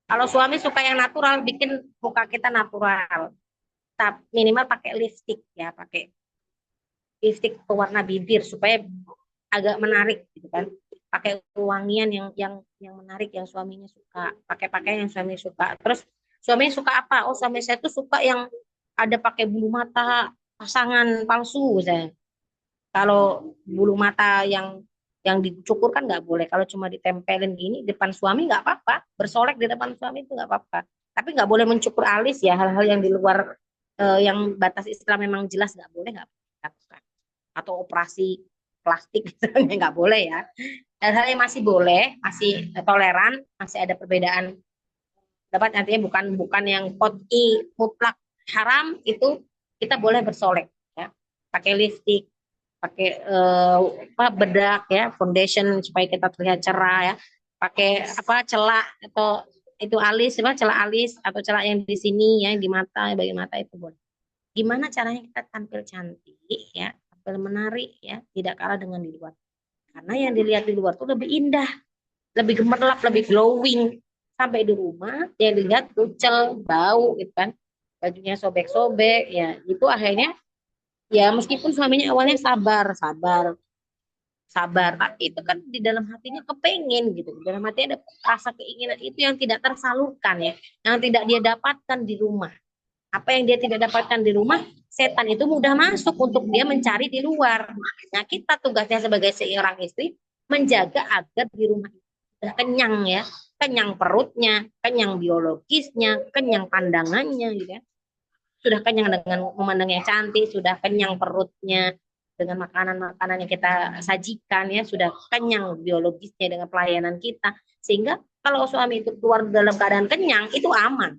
Kalau suami suka yang natural, bikin muka kita natural, minimal pakai lipstick ya, pakai lipstick pewarna bibir supaya agak menarik gitu kan. Pakai wangian yang menarik yang suaminya suka, pakai pakaian yang suaminya suka. Terus suaminya suka apa? Oh, suami saya tuh suka yang ada pakai bulu mata pasangan palsu misalnya. Kalau bulu mata yang dicukur kan nggak boleh. Kalau cuma ditempelin gini depan suami nggak apa-apa. Bersolek di depan suami itu nggak apa-apa. Tapi nggak boleh mencukur alis ya. Hal-hal yang di luar yang batas Islam memang jelas nggak boleh, nggak lakukan. Atau operasi plastik misalnya nggak boleh ya. Dan hal yang masih boleh, masih toleran, masih ada perbedaan dapat, artinya bukan yang qot'i mutlak haram, itu kita boleh bersolek ya, pakai lipstick, pakai bedak ya, foundation supaya kita terlihat cerah ya, pakai celak atau itu alis, celak alis atau celak yang di sini ya, di mata, bagian mata itu boleh. Gimana caranya kita tampil cantik ya, tampil menarik ya, tidak kalah dengan di luar, karena yang dilihat di luar tuh lebih indah, lebih gemerlap, lebih glowing. Sampai di rumah yang dilihat kucel, bau gitu kan, bajunya sobek-sobek ya, itu akhirnya ya meskipun suaminya awalnya sabar, tapi itu kan di dalam hatinya kepengen gitu, di dalam hati ada rasa keinginan itu yang tidak tersalurkan ya, yang tidak dia dapatkan di rumah. Apa yang dia tidak dapatkan di rumah, setan itu mudah masuk untuk dia mencari di luar. Nah, kita tugasnya sebagai seorang istri menjaga agar di rumah sudah kenyang ya, kenyang perutnya, kenyang biologisnya, kenyang pandangannya gitu ya. Sudah kenyang dengan memandang yang cantik, sudah kenyang perutnya dengan makanan-makanan yang kita sajikan ya, sudah kenyang biologisnya dengan pelayanan kita, sehingga kalau suami itu keluar dalam keadaan kenyang itu aman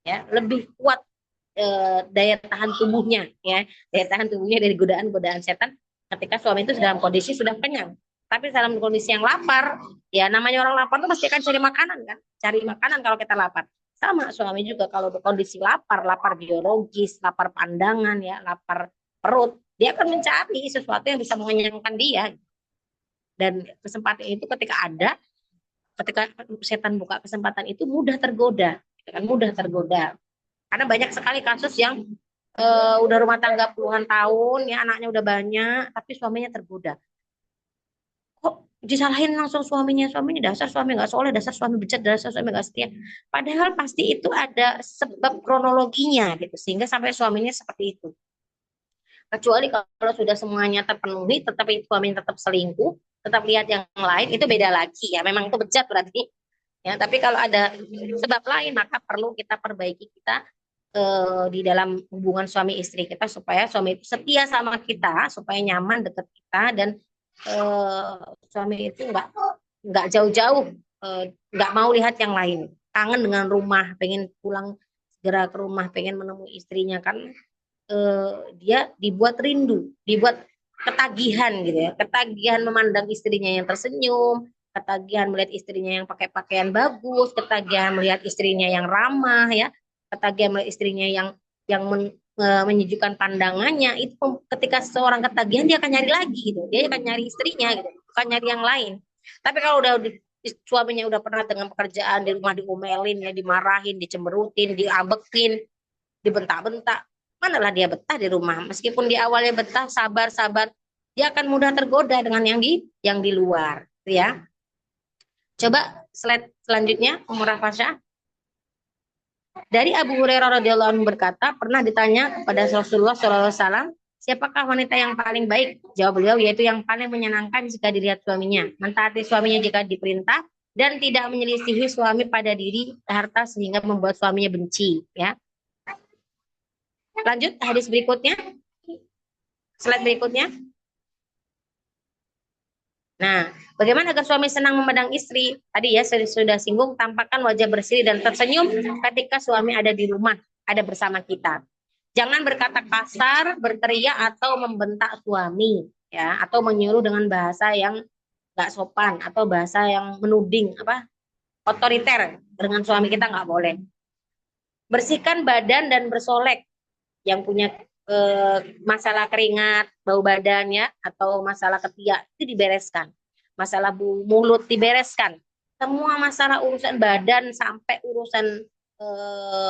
ya, lebih kuat daya tahan tubuhnya ya, daya tahan tubuhnya dari godaan-godaan setan ketika suami itu dalam kondisi sudah kenyang. Tapi dalam kondisi yang lapar, ya namanya orang lapar tuh pasti akan cari makanan kan, cari makanan kalau kita lapar. Sama suami juga kalau kondisi lapar, lapar biologis, lapar pandangan ya, lapar perut, dia akan mencari sesuatu yang bisa mengenyangkan dia. Dan kesempatan itu ketika setan buka kesempatan itu mudah tergoda, kan mudah tergoda. Karena banyak sekali kasus yang udah rumah tangga puluhan tahun, ya anaknya udah banyak, tapi suaminya tergoda. Kok disalahin langsung suaminya dasar suami nggak soleh, dasar suami bejat, dasar suami nggak setia. Padahal pasti itu ada sebab kronologinya gitu, sehingga sampai suaminya seperti itu. Kecuali kalau sudah semuanya terpenuhi, tetapi suaminya tetap selingkuh, tetap lihat yang lain, itu beda lagi ya. Memang itu bejat berarti. Ya, tapi kalau ada sebab lain, maka perlu kita perbaiki kita di dalam hubungan suami istri kita supaya suami itu setia sama kita, supaya nyaman deket kita, dan suami itu nggak jauh-jauh, nggak mau lihat yang lain, kangen dengan rumah, pengen pulang segera ke rumah, pengen menemui istrinya kan, dia dibuat rindu, dibuat ketagihan gitu ya, ketagihan memandang istrinya yang tersenyum, ketagihan melihat istrinya yang pakai pakaian bagus, ketagihan melihat istrinya yang ramah ya, ketagihan melihat istrinya yang menyejukkan pandangannya. Itu ketika seseorang ketagihan dia akan nyari lagi gitu, dia akan nyari istrinya gitu, bukan nyari yang lain. Tapi kalau suaminya udah pernah dengan pekerjaan di rumah diomelin ya, dimarahin, dicemberutin, diabekin, dibentak-bentak, manalah dia betah di rumah. Meskipun di awalnya betah, sabar, dia akan mudah tergoda dengan yang di luar ya. Coba slide selanjutnya, Umur Fasya. Dari Abu Hurairah radhiyallahu anhu berkata, pernah ditanya kepada Rasulullah SAW, siapakah wanita yang paling baik? Jawab beliau, yaitu yang paling menyenangkan jika dilihat suaminya, mentaati suaminya jika diperintah, dan tidak menyelisihi suami pada diri harta sehingga membuat suaminya benci. Ya. Lanjut hadis berikutnya, slide berikutnya. Nah, bagaimana agar suami senang memandang istri? Tadi ya sudah singgung, tampakkan wajah berseri dan tersenyum ketika suami ada di rumah, ada bersama kita. Jangan berkata kasar, berteriak atau membentak suami, ya, atau menyuruh dengan bahasa yang nggak sopan atau bahasa yang menuding, otoriter dengan suami kita nggak boleh. Bersihkan badan dan bersolek. Yang punya masalah keringat, bau badannya, atau masalah ketiak itu dibereskan. Masalah mulut dibereskan. Semua masalah urusan badan sampai urusan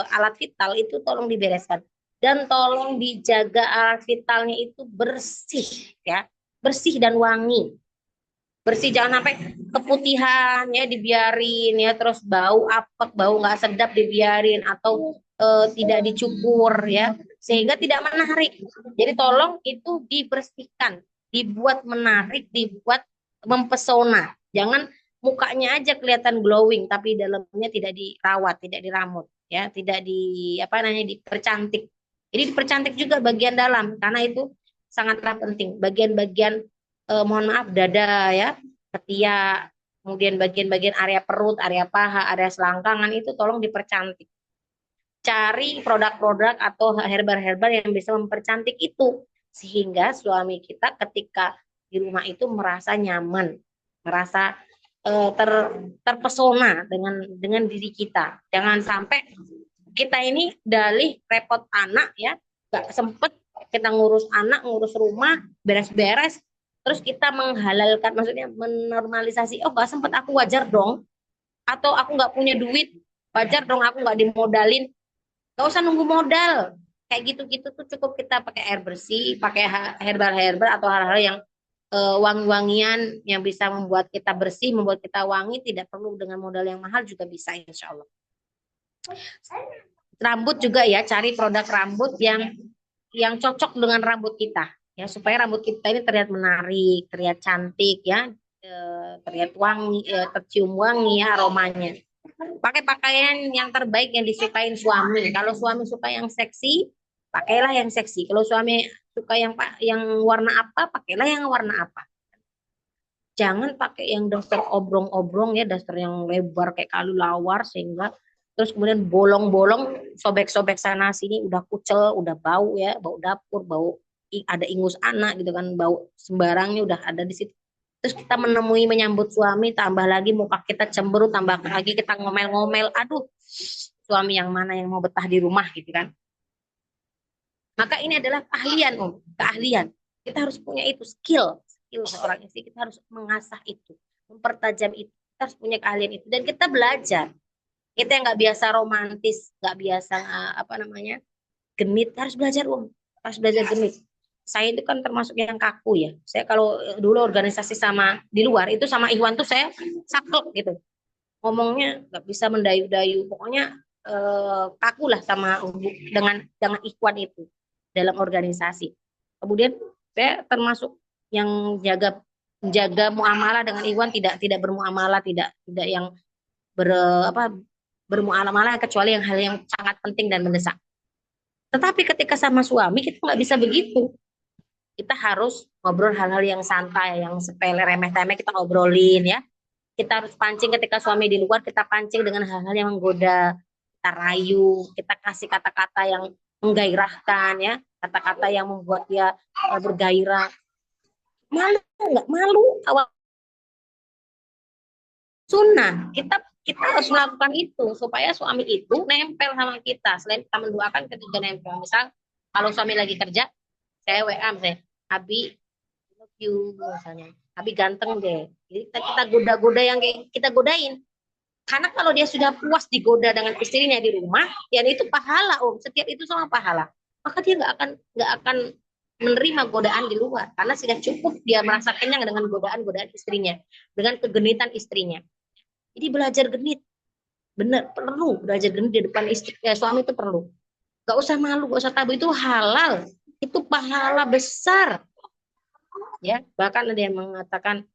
alat vital itu tolong dibereskan. Dan tolong dijaga alat vitalnya itu bersih ya, bersih dan wangi. Bersih, jangan sampai keputihan ya dibiarin ya, terus bau apek, bau nggak sedap dibiarin, atau tidak dicukur ya, sehingga tidak menarik. Jadi tolong itu dibersihkan, dibuat menarik, dibuat mempesona. Jangan mukanya aja kelihatan glowing tapi dalamnya tidak dirawat, tidak diramut ya, tidak dipercantik. Jadi dipercantik juga bagian dalam, karena itu sangatlah penting. Bagian-bagian mohon maaf, dada ya, ketiak, kemudian bagian-bagian area perut, area paha, area selangkangan itu tolong dipercantik. Cari produk-produk atau herbal-herbal yang bisa mempercantik itu, sehingga suami kita ketika di rumah itu merasa nyaman, merasa terpesona dengan diri kita. Jangan sampai kita ini dalih repot anak ya, nggak sempet kita ngurus anak, ngurus rumah, beres-beres, terus kita menghalalkan, maksudnya menormalisasi, oh nggak sempet aku wajar dong, atau aku nggak punya duit, wajar dong aku nggak dimodalin, nggak usah nunggu modal. Kayak gitu-gitu tuh cukup kita pakai air bersih, pakai herbal-herbal atau hal-hal yang wangi-wangian yang bisa membuat kita bersih, membuat kita wangi, tidak perlu dengan modal yang mahal juga bisa insya Allah. Rambut juga ya, cari produk rambut yang cocok dengan rambut kita ya, supaya rambut kita ini terlihat menarik, terlihat cantik ya, terlihat wangi, tercium wangi ya aromanya. Pakai pakaian yang terbaik yang disukain suami. Kalau suami suka yang seksi, pakailah yang seksi. Kalau suami suka yang warna apa, pakailah yang warna apa. Jangan pakai yang daster obrong-obrong ya, daster yang lebar kayak kayu lawar sehingga terus kemudian bolong-bolong, sobek-sobek sana sini, udah kucel, udah bau ya, bau dapur, bau ada ingus anak gitu kan, bau sembarangnya udah ada di situ. Terus kita menyambut suami, tambah lagi muka kita cemberut, tambah lagi kita ngomel-ngomel, aduh, suami yang mana yang mau betah di rumah gitu kan. Maka ini adalah keahlian, keahlian. Kita harus punya itu, skill seorang istri, kita harus mengasah itu, mempertajam itu. Kita harus punya keahlian itu dan kita belajar. Kita yang nggak biasa romantis, nggak biasa apa namanya genit, harus belajar harus belajar genit. Saya itu kan termasuk yang kaku ya. Saya kalau dulu organisasi sama di luar itu sama Iwan tuh saya saklek gitu. Ngomongnya nggak bisa mendayu-dayu. Pokoknya kaku lah sama dengan Iwan itu dalam organisasi. Kemudian saya termasuk yang jaga muamalah dengan Iwan, tidak bermuamalah, tidak yang bermuamalah kecuali yang hal yang sangat penting dan mendesak. Tetapi ketika sama suami kita nggak bisa begitu. Kita harus ngobrol hal-hal yang santai, yang sepele, remeh-temeh kita ngobrolin ya. Kita harus pancing ketika suami di luar, kita pancing dengan hal-hal yang menggoda. Kita rayu, kita kasih kata-kata yang menggairahkan ya, kata-kata yang membuat dia bergairah. Malu nggak malu? Awal sunnah kita harus melakukan itu supaya suami itu nempel sama kita. Selain kita mendoakan ketika nempel, misal kalau suami lagi kerja, saya WA misalnya, Abi love you misalnya, Abi ganteng deh. Jadi kita goda-goda yang kita godain. Karena kalau dia sudah puas digoda dengan istrinya di rumah, ya itu pahala setiap itu sama pahala. Maka dia nggak akan menerima godaan di luar karena sudah cukup dia merasa kenyang dengan godaan-godaan istrinya, dengan kegenitan istrinya. Jadi belajar genit, bener perlu belajar genit di depan istri, suami itu perlu. Gak usah malu, gak usah tabu, itu halal, itu pahala besar. Ya, bahkan ada yang mengatakan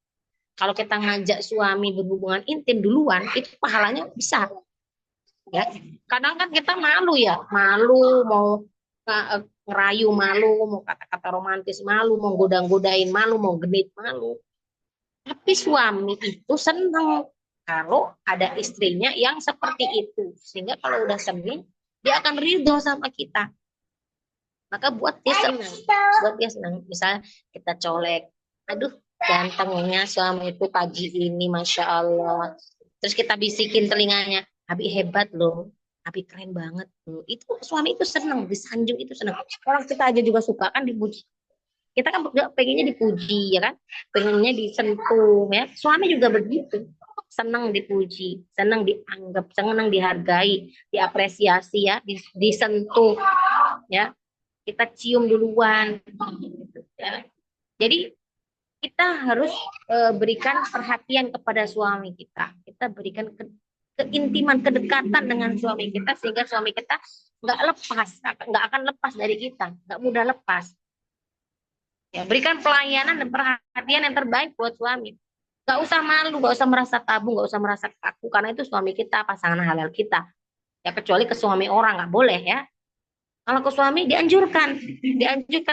kalau kita ngajak suami berhubungan intim duluan, itu pahalanya besar. Ya, kadang kan kita malu ya, malu mau ngerayu malu, mau kata-kata romantis malu, mau godang-godain malu, mau genit malu. Tapi suami itu senang kalau ada istrinya yang seperti itu. Sehingga kalau udah senang, dia akan ridho sama kita. Maka buat dia senang. Misalnya kita colek, aduh gantengnya suami itu pagi ini, Masya Allah. Terus kita bisikin telinganya, Abi hebat loh, Abi keren banget loh. Itu suami itu senang, disanjung itu senang. Orang kita aja juga suka kan dipuji. Kita kan pengennya dipuji ya kan, pengennya disentuh ya. Suami juga begitu, senang dipuji, senang dianggap, senang dihargai, diapresiasi ya, disentuh ya. Kita cium duluan gitu, ya. Jadi kita harus berikan perhatian kepada suami kita. Kita berikan keintiman, kedekatan dengan suami kita sehingga suami kita nggak akan lepas dari kita, nggak mudah lepas. Ya, berikan pelayanan dan perhatian yang terbaik buat suami. Gak usah malu, gak usah merasa tabu, gak usah merasa kaku, karena itu suami kita, pasangan halal kita. Ya kecuali ke suami orang, nggak boleh ya. Kalau ke suami dianjurkan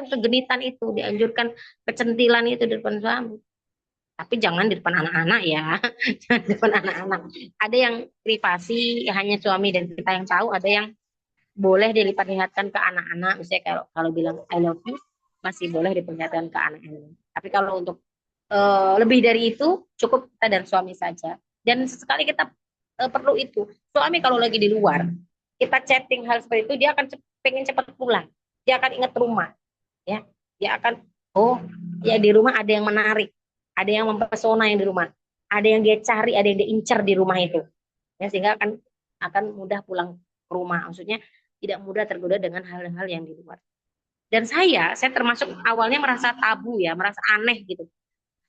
kegenitan itu, dianjurkan kecentilan itu di depan suami. Tapi jangan di depan anak-anak ya, jangan di depan anak-anak. Ada yang privasi hanya suami dan kita yang tahu, ada yang boleh diperlihatkan ke anak-anak. Misalnya kalau kalau bilang I love you masih boleh diperlihatkan ke anak-anak. Tapi kalau untuk lebih dari itu cukup kita dan suami saja. Dan sesekali kita perlu itu. Suami kalau lagi di luar, kita chatting hal seperti itu, dia akan pengen cepat pulang. Dia akan ingat rumah, ya. Dia akan, oh, ya di rumah ada yang menarik, ada yang mempesona yang di rumah, ada yang dia cari, ada yang dia incar di rumah itu, ya sehingga akan mudah pulang ke rumah. Maksudnya tidak mudah tergoda dengan hal-hal yang di luar. Dan saya termasuk awalnya merasa tabu ya, merasa aneh gitu.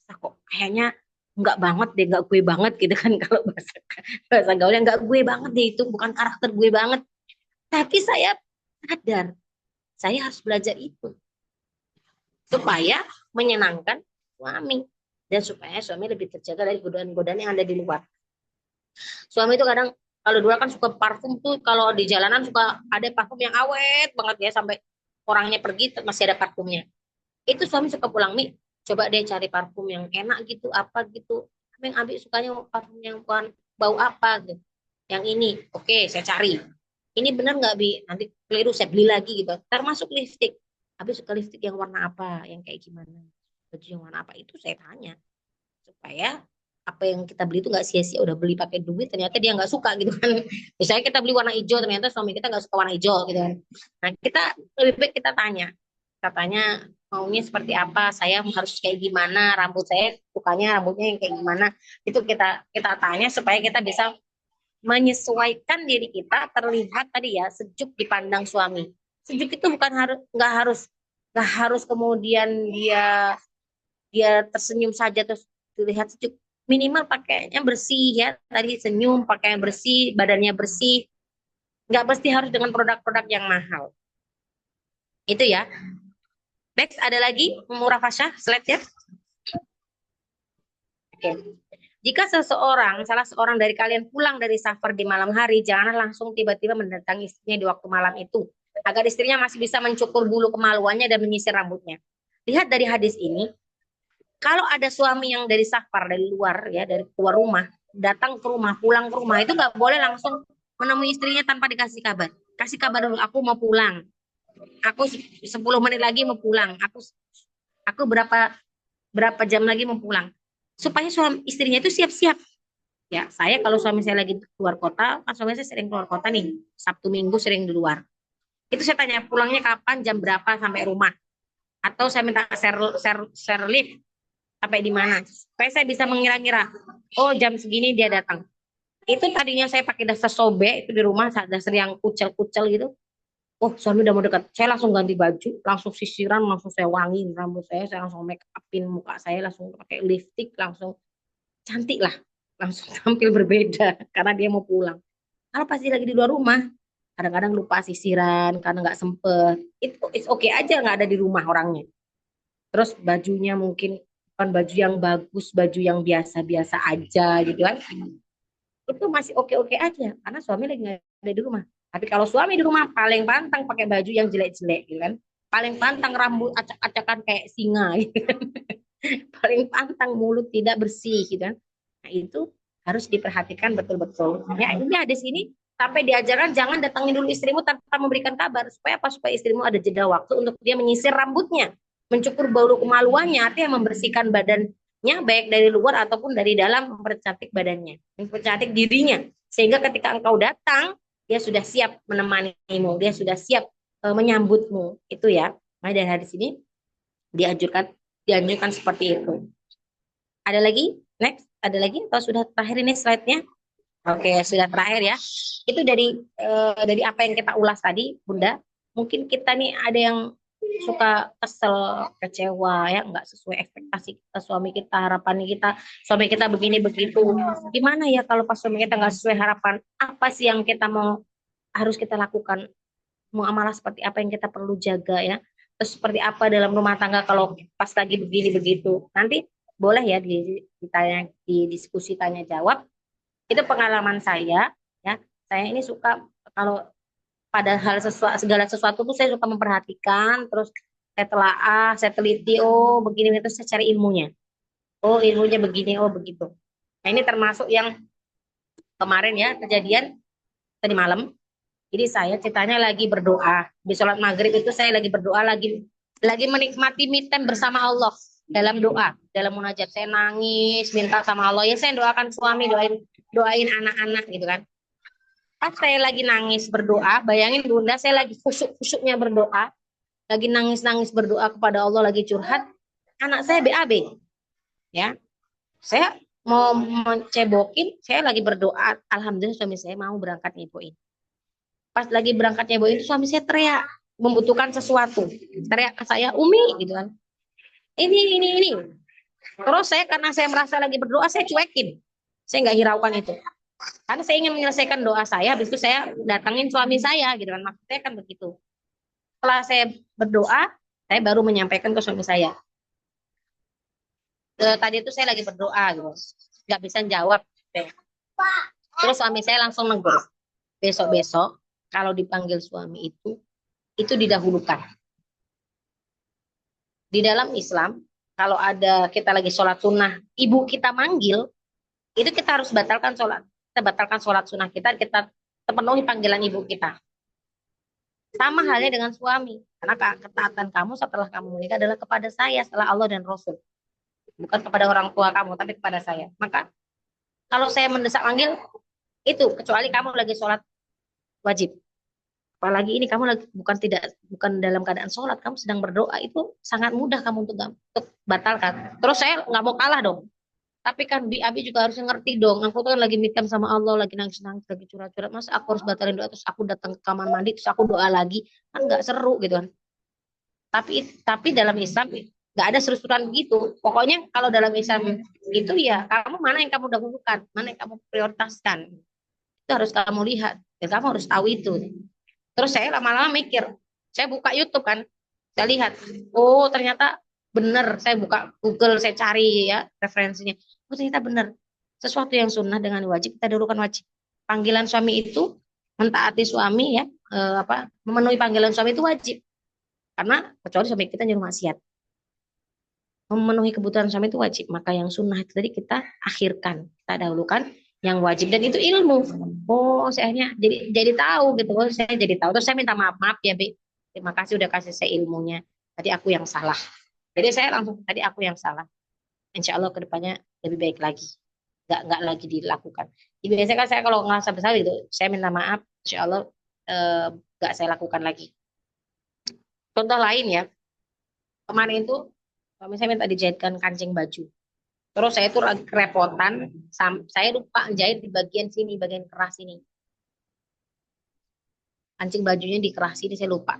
Masa kok kayaknya nggak banget deh, nggak gue banget gitu kan kalau bahasa bahasa gaulnya nggak gue banget deh, itu bukan karakter gue banget. Tapi saya sadar saya harus belajar itu supaya menyenangkan suami dan supaya suami lebih terjaga dari godaan-godaan yang ada di luar. Suami itu kadang kalau dua kan suka parfum tuh, kalau di jalanan suka ada parfum yang awet banget ya sampai orangnya pergi masih ada parfumnya. Itu suami suka pulang, Mi, coba deh cari parfum yang enak gitu, apa gitu. Kami ambil sukanya parfum yang bukan bau apa gitu. Yang ini, oke, saya cari. Ini benar nggak, Bi? Nanti keliru saya beli lagi gitu. Termasuk lipstick. Habis suka lipstick yang warna apa, yang kayak gimana, baju yang warna apa, itu saya tanya supaya apa yang kita beli itu nggak sia-sia, udah beli pakai duit ternyata dia nggak suka gitu kan. Misalnya kita beli warna hijau ternyata suami kita nggak suka warna hijau gitu kan. Nah, kita lebih baik kita tanya, katanya maunya seperti apa, saya harus kayak gimana, rambut saya sukanya rambutnya yang kayak gimana, itu kita tanya supaya kita bisa menyesuaikan diri kita terlihat tadi ya sejuk dipandang suami. Sejuk itu bukan harus nggak harus kemudian dia dia tersenyum saja terus terlihat sejuk. Minimal pakainya bersih ya, tadi senyum, pakainya bersih, badannya bersih, nggak pasti harus dengan produk-produk yang mahal. Itu ya. Next ada lagi Murah Fasya, slide ya. Oke. Jika salah seorang dari kalian pulang dari safar di malam hari, janganlah langsung tiba-tiba mendatangi istrinya di waktu malam itu, agar istrinya masih bisa mencukur bulu kemaluannya dan menyisir rambutnya. Lihat dari hadis ini, kalau ada suami yang dari safar, dari luar ya, dari keluar rumah, datang ke rumah, pulang ke rumah, itu nggak boleh langsung menemui istrinya tanpa dikasih kabar. Kasih kabar dulu, aku mau pulang. Aku 10 menit lagi mau pulang. Aku berapa berapa jam lagi mau pulang. Supaya suami istrinya itu siap-siap. Ya, saya kalau suami saya lagi keluar kota, kan suami saya sering keluar kota nih, Sabtu Minggu sering di luar. Itu saya tanya pulangnya kapan, jam berapa sampai rumah. Atau saya minta share lift sampai di mana. Supaya saya bisa mengira-ngira, oh jam segini dia datang. Itu tadinya saya pakai dasar sobek itu di rumah, dasar yang kucel-kucel gitu. Oh, suami udah mau dekat. Saya langsung ganti baju, langsung sisiran, langsung saya wangi rambut saya langsung make upin muka saya, langsung pakai lipstick, langsung cantik lah. Langsung tampil berbeda karena dia mau pulang. Kalau pasti lagi di luar rumah, kadang-kadang lupa sisiran karena nggak sempet. Itu it's okay aja nggak ada di rumah orangnya. Terus bajunya mungkin bukan baju yang bagus, baju yang biasa-biasa aja gitu kan. Itu masih oke-oke aja karena suami lagi nggak ada di rumah. Tapi kalau suami di rumah paling pantang pakai baju yang jelek-jelek gitu kan. Paling pantang rambut acak-acakan kayak singa gitu kan. Paling pantang mulut tidak bersih gitu kan. Nah, itu harus diperhatikan betul-betul. Ya, ini ada sini sampai diajarkan jangan datangin dulu istrimu tanpa memberikan kabar. Supaya apa? Supaya istrimu ada jeda waktu untuk dia menyisir rambutnya, mencukur bau kemaluannya, artinya membersihkan badannya baik dari luar ataupun dari dalam, mempercantik badannya, mempercantik dirinya. Sehingga ketika engkau datang, dia sudah siap menemanimu, dia sudah siap menyambutmu. Itu ya. Nah, dari sini dianjurkan dianjurkan seperti itu. Ada lagi? Next, ada lagi atau sudah terakhir ini slide-nya? Oke, sudah terakhir ya. Itu dari apa yang kita ulas tadi, Bunda. Mungkin kita nih ada yang suka kesel, kecewa ya, nggak sesuai ekspektasi kita, suami kita, harapan kita, suami kita begini begitu. Gimana ya kalau pas suami kita nggak sesuai harapan? Apa sih yang kita mau harus kita lakukan? Muamalah seperti apa yang kita perlu jaga ya? Terus seperti apa dalam rumah tangga kalau pas lagi begini begitu? Nanti boleh ya ditanya di diskusi tanya jawab. Itu pengalaman saya ya. Saya ini suka kalau pada segala sesuatu tuh saya suka memperhatikan, terus saya telaah, saya teliti, oh begini, terus saya cari ilmunya. Oh ilmunya begini, oh begitu. Nah ini termasuk yang kemarin ya kejadian tadi malam. Jadi saya ceritanya lagi berdoa di sholat maghrib itu saya lagi berdoa lagi menikmati me time bersama Allah dalam doa, dalam munajat saya nangis minta sama Allah ya saya doakan suami doain anak-anak gitu kan. Pas saya lagi nangis berdoa, bayangin bunda saya lagi khusyuk-khusyuknya berdoa, lagi nangis-nangis berdoa kepada Allah lagi curhat, anak saya BAB ya. Saya mau mencebokin, saya lagi berdoa, alhamdulillah suami saya mau berangkat nyibuin. Pas lagi berangkat nyibuin itu suami saya teriak, membutuhkan sesuatu. Teriak ke saya, Umi gitu kan. Ini. Terus saya karena saya merasa lagi berdoa, saya cuekin. Saya nggak hiraukan itu. Karena saya ingin menyelesaikan doa saya, habis itu saya datangin suami saya gitu kan. Maksudnya kan begitu. Setelah saya berdoa, saya baru menyampaikan ke suami saya. Tadi itu saya lagi berdoa gitu. Nggak bisa jawab. Terus suami saya langsung negur. Besok-besok kalau dipanggil suami itu didahulukan. Di dalam Islam, kalau ada kita lagi sholat sunnah, ibu kita manggil, itu kita harus batalkan sholat. Kita batalkan sholat sunnah kita terpenuhi panggilan ibu kita. Sama halnya dengan suami. Karena ketaatan kamu setelah kamu menikah adalah kepada saya, setelah Allah dan Rasul. Bukan kepada orang tua kamu, tapi kepada saya. Maka kalau saya mendesak manggil, itu kecuali kamu lagi sholat wajib. Apalagi ini kamu lagi bukan dalam keadaan sholat, kamu sedang berdoa, itu sangat mudah kamu untuk batalkan. Terus saya nggak mau kalah dong. Tapi kan Abi juga harus ngerti dong. Aku tuh kan lagi meet sama Allah, lagi nangis-nangis, lagi curhat-curhat. Masa aku harus batalin doa, terus aku datang ke kamar mandi, terus aku doa lagi. Kan nggak seru gitu kan. Tapi dalam Islam nggak ada seru-seruan begitu. Pokoknya kalau dalam Islam itu ya kamu mana yang kamu dahulukan, mana yang kamu prioritaskan. Itu harus kamu lihat. Dan kamu harus tahu itu. Terus saya lama-lama mikir. Saya buka YouTube kan. Saya lihat. Oh ternyata benar. Saya buka Google, saya cari ya referensinya. Oh ternyata benar. Sesuatu yang sunnah dengan wajib, kita dahulukan wajib. Panggilan suami itu, mentaati suami ya, memenuhi panggilan suami itu wajib. Karena kecuali suami kita nyuruh maksiat. Memenuhi kebutuhan suami itu wajib. Maka yang sunnah itu tadi kita akhirkan, kita dahulukan yang wajib, dan itu ilmu. Oh saya akhirnya jadi tahu gitu. Oh saya jadi tahu. Terus saya minta maaf ya Bi. Terima kasih udah kasih saya ilmunya. Tadi aku yang salah. Jadi saya langsung tadi aku yang salah. Insya Allah kedepannya lebih baik lagi. Nggak lagi dilakukan. Jadi biasanya kan saya kalau ngerasa bersalah gitu, saya minta maaf. Insya Allah nggak saya lakukan lagi. Contoh lain ya, kemarin itu suami saya minta dijahitkan kancing baju. Terus saya tuh kerepotan, saya lupa jahit di bagian sini, bagian keras ini. Kancing bajunya di keras ini saya lupa.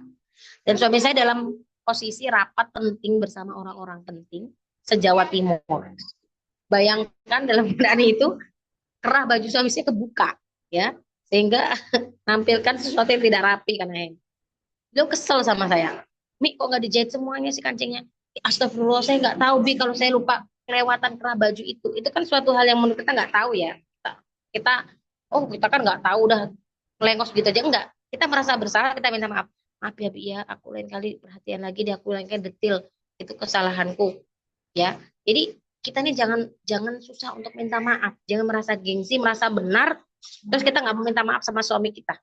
Dan suami saya dalam posisi rapat penting bersama orang-orang penting se-Jawa Timur. Bayangkan dalam keadaan itu kerah baju suami saya kebuka, ya, sehingga nampilkan sesuatu yang tidak rapi karena beliau kesel sama saya. Mi kok nggak dijahit semuanya sih kancingnya? Astagfirullah saya nggak tahu Bi kalau saya lupa kelewatan kerah baju itu kan suatu hal yang menurut kita nggak tahu ya. Kita kan nggak tahu udah melengos gitu aja enggak. Kita merasa bersalah, kita minta maaf. Maaf ya Bi ya, aku lain kali perhatian lagi deh, aku lain kali detil, itu kesalahanku ya. Jadi kita nih jangan susah untuk minta maaf, jangan merasa gengsi, merasa benar, terus kita nggak mau minta maaf sama suami kita.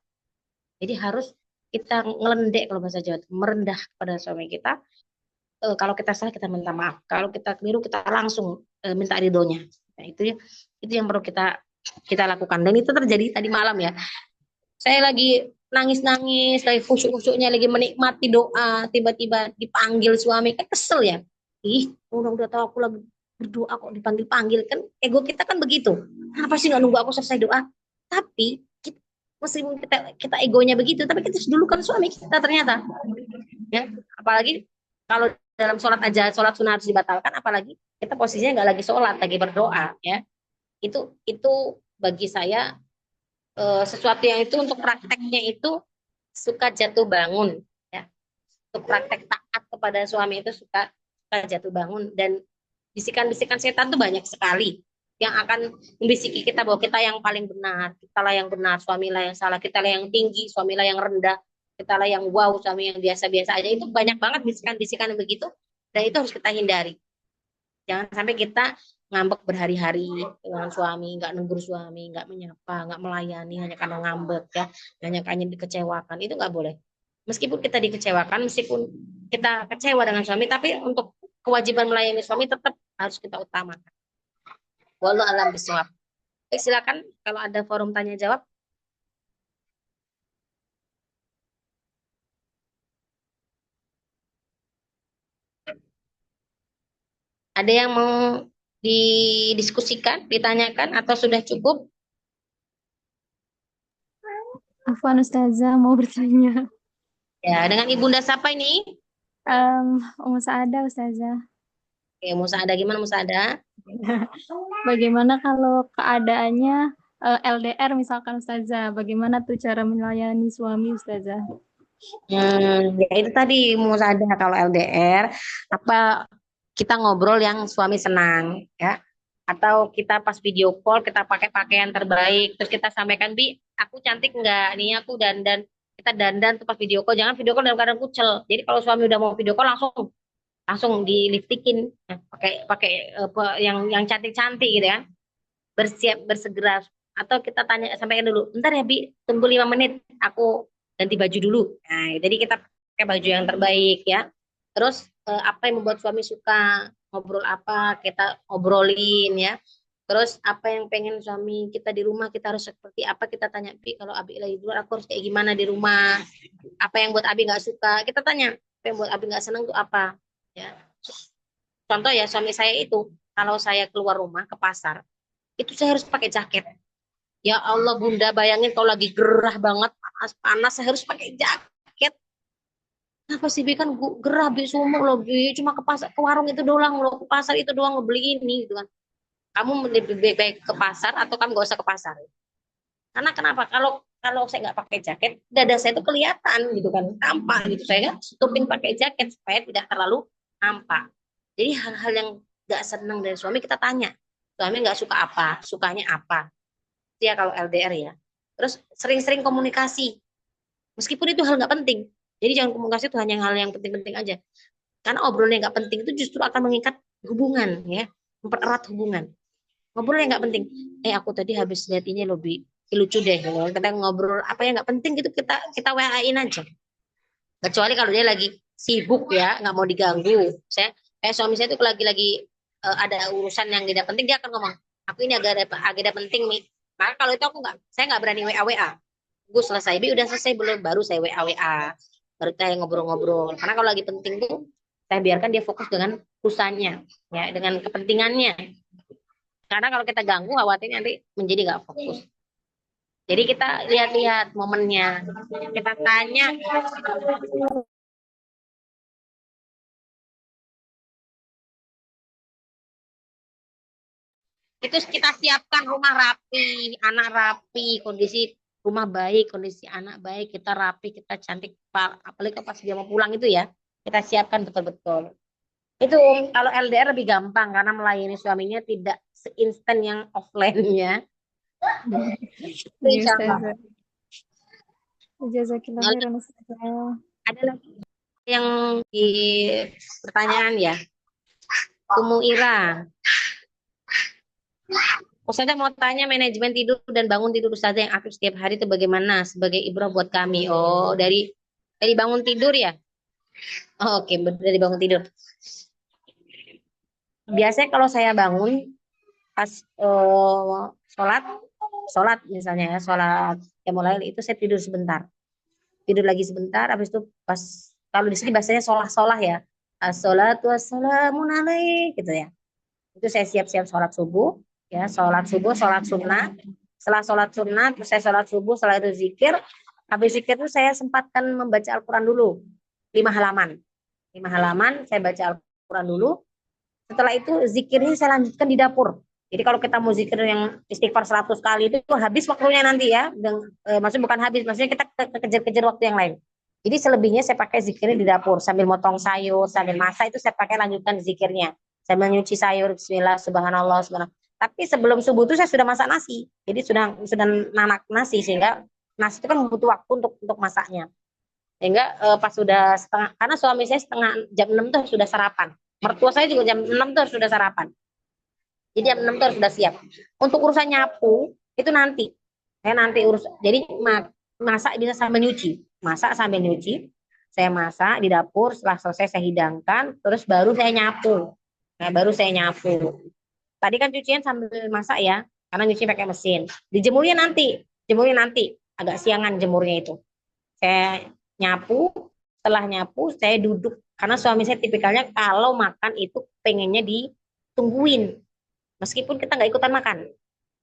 Jadi harus kita ngelendek kalau bahasa Jawa, merendah kepada suami kita. Kalau kita salah kita minta maaf, kalau kita keliru kita langsung minta ridhonya. Nah, itu yang perlu kita lakukan, dan itu terjadi tadi malam ya. Saya lagi nangis-nangis, lagi khusyuk-khusyuknya, lagi menikmati doa, tiba-tiba dipanggil suami, kan kesel ya. Ih, udah tahu aku lagi berdoa kok dipanggil-panggil, kan ego kita kan begitu. Kenapa sih nggak nunggu aku selesai doa? Tapi meskipun kita egonya begitu, tapi kita dulu kan suami kita ternyata. Ya, apalagi kalau dalam sholat aja, sholat sunnah harus dibatalkan, apalagi kita posisinya nggak lagi sholat, lagi berdoa, ya. Itu bagi saya sesuatu yang itu untuk prakteknya itu suka jatuh bangun, ya. Untuk praktek taat kepada suami itu suka jatuh bangun, dan bisikan-bisikan setan tuh banyak sekali. yang akan membisiki kita bahwa kita yang paling benar, kitalah yang benar, suamilah yang salah, kitalah yang tinggi, suamilah yang rendah, kitalah yang wow, suami yang biasa-biasa aja. Itu banyak banget bisikan-bisikan begitu, dan itu harus kita hindari. Jangan sampai kita ngambek berhari-hari dengan suami, nggak negur suami, nggak menyapa, nggak melayani hanya karena ngambek ya, hanya karena dikecewakan. Itu nggak boleh. Meskipun kita dikecewakan, meskipun kita kecewa dengan suami, tapi untuk kewajiban melayani suami tetap harus kita utamakan. Wallahu alam bisawab. Silakan kalau ada forum tanya jawab. Ada yang mau didiskusikan, ditanyakan, atau sudah cukup? Afwan Ustazah mau bertanya. Ya, dengan ibunda siapa ini? Umu Saada Ustazah. Oke, Musa ada gimana Musa ada? Bagaimana kalau keadaannya LDR misalkan Ustazah? Bagaimana tuh cara melayani suami Ustazah? Ya itu tadi Musa ada kalau LDR apa kita ngobrol yang suami senang ya, atau kita pas video call kita pakai pakaian terbaik terus kita sampaikan, Bi aku cantik nggak nih, aku dandan, kita dandan tuh pas video call, jangan video call dalam keadaan kucel. Jadi kalau suami udah mau video call langsung langsung diliftikin, nah, pakai pakai yang cantik-cantik gitu kan, bersiap bersegera. Atau kita tanya, sampaikan dulu, bentar ya Bi, tunggu 5 menit aku ganti baju dulu. Nah jadi kita pakai baju yang terbaik ya. Terus apa yang membuat suami suka, ngobrol apa kita obrolin ya. Terus apa yang pengen suami kita di rumah, kita harus seperti apa, kita tanya, Bi kalau Abi lagi di luar aku harus kayak gimana di rumah, apa yang buat Abi nggak suka, kita tanya apa yang buat Abi nggak senang tuh apa ya. Contoh ya, suami saya itu kalau saya keluar rumah ke pasar itu saya harus pakai jaket. Ya Allah Bunda, bayangin kalau lagi gerah banget, panas, saya harus pakai jaket. Kenapa sih Bi, kan gerah Bi, sumuk loh Bi, cuma ke pasar, ke warung itu doang loh, ke pasar itu doang ngebeli ini gitu kan. Kamu lebih baik ke pasar atau kamu gak usah ke pasar? Karena kenapa? Kalau kalau saya nggak pakai jaket, dada saya itu kelihatan gitu kan, tampak gitu. Saya tutupin pakai jaket supaya tidak terlalu nampak. Jadi hal-hal yang nggak senang dari suami kita tanya. Suami nggak suka apa, sukanya apa. Itu ya kalau LDR ya. Terus sering-sering komunikasi. Meskipun itu hal nggak penting. Jadi jangan komunikasi itu hanya hal yang penting-penting aja. Karena obrolan yang nggak penting itu justru akan mengikat hubungan ya, mempererat hubungan. Ngobrol yang nggak penting. Aku tadi habis lihat ini loh Bi, lucu deh. Kita ngobrol apa yang nggak penting gitu, kita WA-in aja. Kecuali kalau dia lagi sibuk ya, nggak mau diganggu. Suami saya itu lagi ada urusan yang tidak penting, dia akan ngomong, aku ini agak ada penting nih. Maka kalau itu aku nggak, saya nggak berani WA. Gue selesai, Bi udah selesai belum? Baru saya WA. Baru saya ngobrol-ngobrol. Karena kalau lagi penting tuh, saya biarkan dia fokus dengan urusannya, ya, dengan kepentingannya. Karena kalau kita ganggu, khawatir nanti menjadi nggak fokus. Jadi kita lihat-lihat momennya. Kita tanya, itu kita siapkan rumah rapi, anak rapi, kondisi rumah baik, kondisi anak baik, kita rapi, kita cantik. Apalagi pas dia mau pulang itu ya, kita siapkan betul-betul. Itu kalau LDR lebih gampang karena melayani suaminya tidak seinstan yang offline-nya. Iya Insya Allah. Ustazah. Jazakillah khairan Ustazah. Ada lagi yang di pertanyaan ya, Umu Ira. Ustazah mau tanya, manajemen tidur dan bangun tidur Ustazah yang aktif setiap hari itu bagaimana sebagai ibrah buat kami? Oh, dari bangun tidur ya? Oh, oke, dari bangun tidur. Biasanya kalau saya bangun pas sholat misalnya ya, sholat yang mulai itu saya tidur sebentar. Tidur lagi sebentar, habis itu pas kalau di sini bahasanya sholah ya. As-sholatu wassalamun alaik gitu ya. Itu saya siap-siap sholat subuh ya, sholat subuh, sholat sunnah. Setelah sholat sunnah terus saya sholat subuh, setelah itu zikir. Habis zikir itu saya sempatkan membaca Al-Quran dulu 5 halaman saya baca Al-Quran dulu. Setelah itu zikirnya saya lanjutkan di dapur. Jadi kalau kita mau zikir yang istighfar 100 kali itu habis waktunya nanti ya. Maksudnya bukan habis, maksudnya kita kejar-kejar waktu yang lain. Jadi selebihnya saya pakai zikirnya di dapur. Sambil motong sayur, sambil masak itu saya pakai lanjutkan zikirnya. Sambil nyuci sayur, bismillah, subhanallah, subhanallah. Tapi sebelum subuh itu saya sudah masak nasi. Jadi sudah nanak nasi, sehingga nasi itu kan butuh waktu untuk masaknya. Sehingga pas sudah setengah, karena suami saya setengah jam 6 tuh sudah sarapan. Mertua saya juga jam 6 tuh harus sudah sarapan. Jadi jam 6 tuh harus sudah siap. Untuk urusan nyapu itu nanti. Saya nanti urus. Jadi masak bisa sambil nyuci. Masak sambil nyuci. Saya masak di dapur, setelah selesai saya hidangkan, terus baru saya nyapu. Nah, baru saya nyapu. Tadi kan cucian sambil masak ya, karena nyuci pakai mesin. Jemurnya nanti, agak siangan jemurnya itu. Saya nyapu, setelah nyapu saya duduk. Karena suami saya tipikalnya kalau makan itu pengennya ditungguin. Meskipun kita nggak ikutan makan.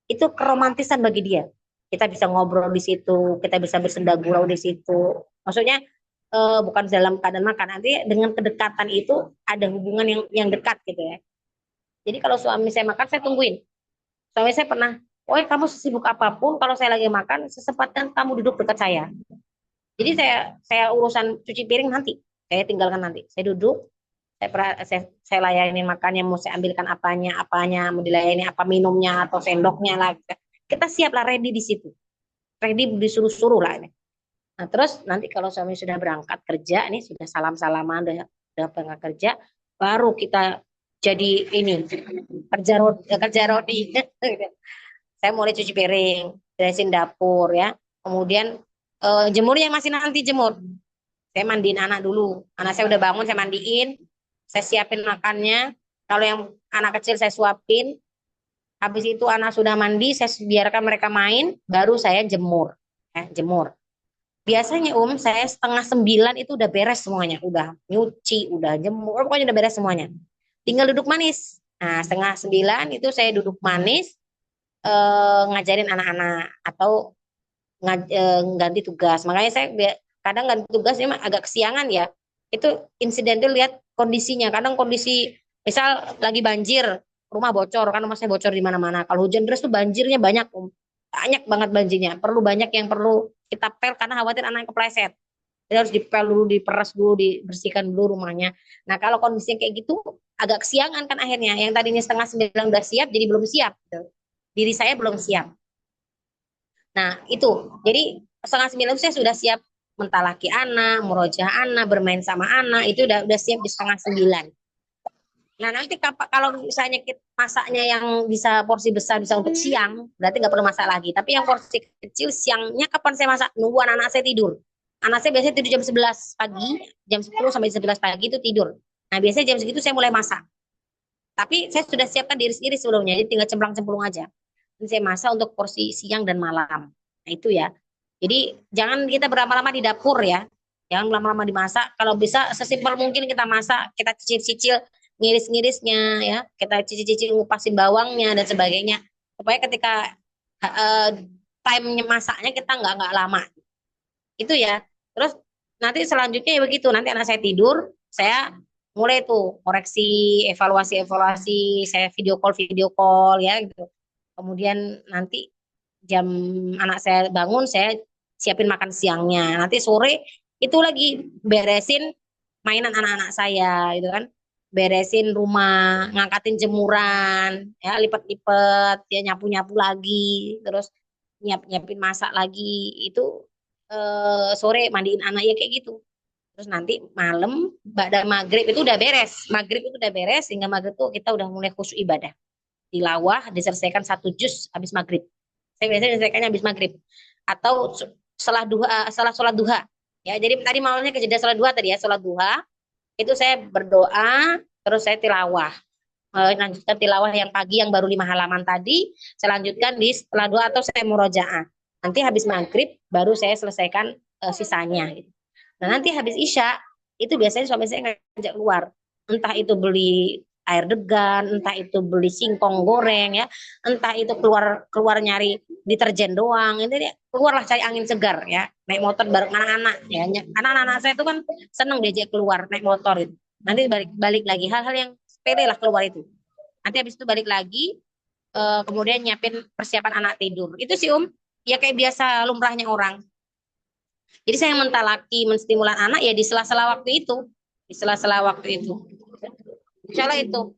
Itu keromantisan bagi dia. Kita bisa ngobrol di situ, kita bisa bersenda gurau di situ. Maksudnya bukan dalam keadaan makan, nanti dengan kedekatan itu ada hubungan yang dekat gitu ya. Jadi kalau suami saya makan, saya tungguin. Suami saya pernah, "Woi, kamu sesibuk apapun, kalau saya lagi makan, sesempatkan kamu duduk dekat saya." Jadi saya urusan cuci piring nanti, saya tinggalkan nanti. Saya duduk, saya layani makannya, mau saya ambilkan apanya, mau dilayani apa minumnya atau sendoknya lah. Kita siap lah, ready di situ. Ready disuruh-suruh lah. Nah, terus nanti kalau suami sudah berangkat kerja, ini sudah salam-salaman, udah berangkat kerja, baru kita jadi ini kerja rodi. Saya mulai cuci piring, beresin dapur ya. Kemudian jemur yang masih nanti jemur. Saya mandiin anak dulu. Anak saya udah bangun, saya mandiin, saya siapin makannya. Kalau yang anak kecil saya suapin. Habis itu anak sudah mandi, saya biarkan mereka main, baru saya jemur. Jemur. Biasanya saya setengah 9 itu udah beres semuanya. Udah nyuci, udah jemur, pokoknya udah beres semuanya. Tinggal duduk manis. Nah, setengah 9 itu saya duduk manis, ngajarin anak-anak atau ganti tugas. Makanya saya kadang ganti tugas ini agak kesiangan ya. Itu insidental, lihat kondisinya. Kadang kondisi misal lagi banjir, rumah bocor, kan rumah saya bocor di mana-mana. Kalau hujan deras tuh banjirnya banyak, banyak banget banjirnya. Banyak yang perlu kita pel karena khawatir anak yang kepleset. Jadi harus dipel dulu, diperas dulu, dibersihkan dulu rumahnya. Nah, kalau kondisinya kayak gitu agak kesiangan kan akhirnya. Yang tadinya setengah 9 udah siap jadi belum siap. Diri saya belum siap. Nah, itu. Jadi setengah 9 itu saya sudah siap mentalaki anak, merojah anak, bermain sama anak, itu udah siap di setengah 9. Nah, nanti kalau misalnya kita masaknya yang bisa porsi besar, bisa untuk siang, berarti nggak perlu masak lagi. Tapi yang porsi kecil, siangnya kapan saya masak? Nunggu anak-anak saya tidur. Anak saya biasanya tidur jam 11 pagi, jam 10 sampai 11 pagi itu tidur. Nah, biasanya jam segitu saya mulai masak. Tapi saya sudah siapkan diiris-iris sebelumnya, jadi tinggal cemplang-cemplung aja. Dan saya masak untuk porsi siang dan malam. Nah, itu ya. Jadi jangan kita berlama-lama di dapur ya. Jangan lama-lama dimasak. Kalau bisa sesimpel mungkin kita masak, kita cicil-cicil ngiris-ngirisnya ya. Kita cicil-cicil ngupasin bawangnya dan sebagainya. Supaya ketika time masaknya kita nggak lama. Itu ya. Terus nanti selanjutnya ya begitu. Nanti anak saya tidur, saya mulai tuh koreksi, evaluasi, saya video call ya gitu. Kemudian nanti jam anak saya bangun, saya siapin makan siangnya. Nanti sore itu lagi beresin mainan anak-anak saya gitu kan. Beresin rumah, ngangkatin jemuran, ya lipat-lipat, ya nyapu-nyapu lagi, terus nyiapin masak lagi. Itu sore mandiin anak ya kayak gitu. Terus nanti malam pada maghrib itu udah beres. Maghrib itu udah beres sehingga maghrib tuh kita udah mulai khusyuk ibadah. Tilawah diselesaikan 1 juz habis maghrib. Saya biasanya menyelesaikannya habis maghrib atau setelah sholat duha. Ya, jadi tadi malamnya kejeda sholat duha tadi ya, sholat duha itu saya berdoa, terus saya tilawah. Lanjutkan tilawah yang pagi yang baru 5 halaman tadi, saya lanjutkan di setelah doa atau saya murojaah. Nanti habis maghrib baru saya selesaikan sisanya. Nah, nanti habis isya itu biasanya suami saya ngajak keluar, entah itu beli air degan, entah itu beli singkong goreng ya, entah itu keluar nyari deterjen doang, ini keluarlah cari angin segar ya, naik motor bareng anak-anak ya. Anak-anak saya itu kan seneng diajak keluar naik motor itu. Nanti balik lagi hal-hal yang sepele lah keluar itu. Nanti habis itu balik lagi, kemudian nyiapin persiapan anak tidur. Itu sih ya kayak biasa lumrahnya orang. Jadi saya mentalaki, menstimulan anak ya di sela-sela waktu itu. Di sela-sela waktu itu. Insya Allah itu.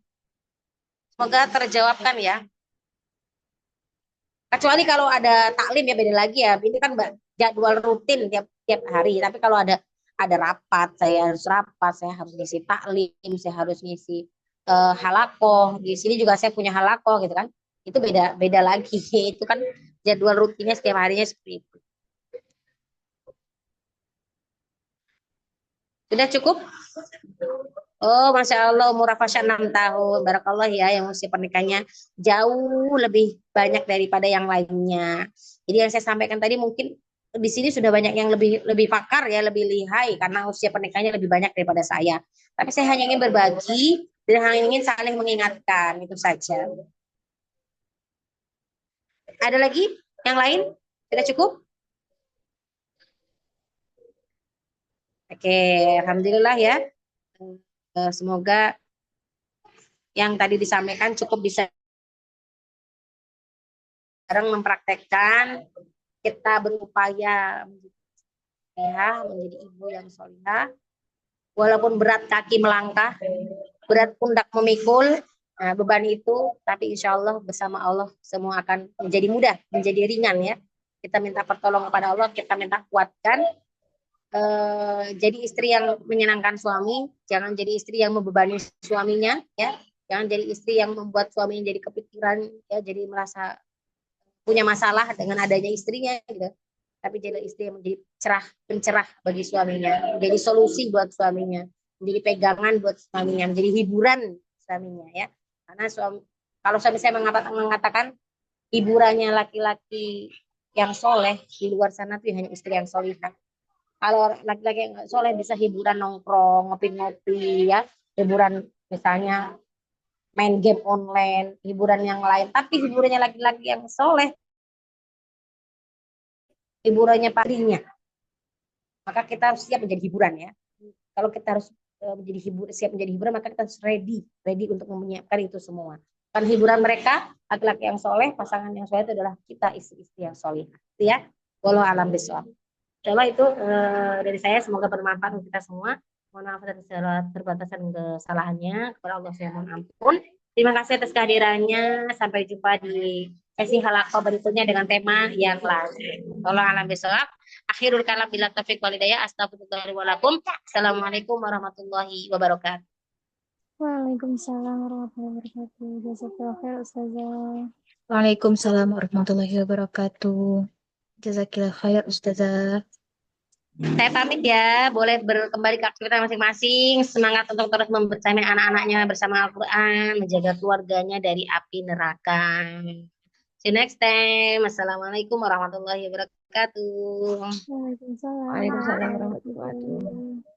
Semoga terjawabkan ya. Kecuali kalau ada taklim ya beda lagi ya. Ini kan jadwal rutin tiap tiap hari. Tapi kalau ada rapat, saya harus ngisi taklim, saya harus ngisi halakoh. Di sini juga saya punya halakoh gitu kan. Itu beda beda lagi. Itu kan jadwal rutinnya setiap harinya seperti itu. Sudah cukup? Oh, Masya Allah, umur Rafasya 6 tahun. Barakallah ya, yang usia pernikahannya jauh lebih banyak daripada yang lainnya. Jadi yang saya sampaikan tadi mungkin di sini sudah banyak yang lebih lebih pakar ya, lebih lihai karena usia pernikahannya lebih banyak daripada saya. Tapi saya hanya ingin berbagi dan hanya ingin saling mengingatkan, itu saja. Ada lagi yang lain? Sudah cukup? Oke, Alhamdulillah ya. Semoga yang tadi disampaikan cukup bisa bareng mempraktekkan, kita berupaya menjadi ibu yang solihah, walaupun berat kaki melangkah, berat pundak memikul, nah, beban itu, tapi insya Allah bersama Allah semua akan menjadi mudah, menjadi ringan ya. Kita minta pertolongan kepada Allah, kita minta kuatkan. Jadi istri yang menyenangkan suami, jangan jadi istri yang membebani suaminya, ya. Jangan jadi istri yang membuat suaminya jadi kepikiran, ya, jadi merasa punya masalah dengan adanya istrinya gitu. Tapi jadi istri yang menjadi pencerah bagi suaminya, menjadi solusi buat suaminya, menjadi pegangan buat suaminya, menjadi hiburan suaminya ya. Karena kalau suami saya mengatakan hiburannya laki-laki yang soleh di luar sana tuh hanya istri yang solihah. Kalau laki-laki yang nggak soleh bisa hiburan nongkrong, ngopi-ngopi ya, hiburan misalnya main game online, hiburan yang lain. Tapi hiburannya laki-laki yang soleh, hiburannya parinya, maka kita harus siap menjadi hiburan ya. Kalau kita harus siap menjadi hiburan, maka kita harus ready untuk menyiapkan itu semua. Kan hiburan mereka, laki-laki yang soleh, pasangan yang soleh itu adalah kita istri-istri yang soleh. Itu ya. Walau alam bisawab. Insyaallah itu dari saya, semoga bermanfaat untuk kita semua. Mohon maaf atas segala terbatasan kesalahannya. Kepada Allah saya mohon ampun. Terima kasih atas kehadirannya. Sampai jumpa di sesi halaqah berikutnya dengan tema yang lain. Walau alam bisawab. Akhirul kalam bila taufiq walidayah. Astagfirullahaladzim walakum. Assalamualaikum warahmatullahi wabarakatuh. Waalaikumsalam warahmatullahi wabarakatuh. Jazakallah khair Ustazah. Waalaikumsalam warahmatullahi wabarakatuh. Jazakillah khair Ustazah. Saya pamit ya, boleh kembali ke aktivitas masing-masing. Semangat untuk terus membersamai anak-anaknya bersama Al-Quran, menjaga keluarganya dari api neraka. See you next time. Assalamualaikum warahmatullahi wabarakatuh. Waalaikumsalam Waalaikumsalam warahmatullahi warahmatullahi wabarakatuh. wabarakatuh.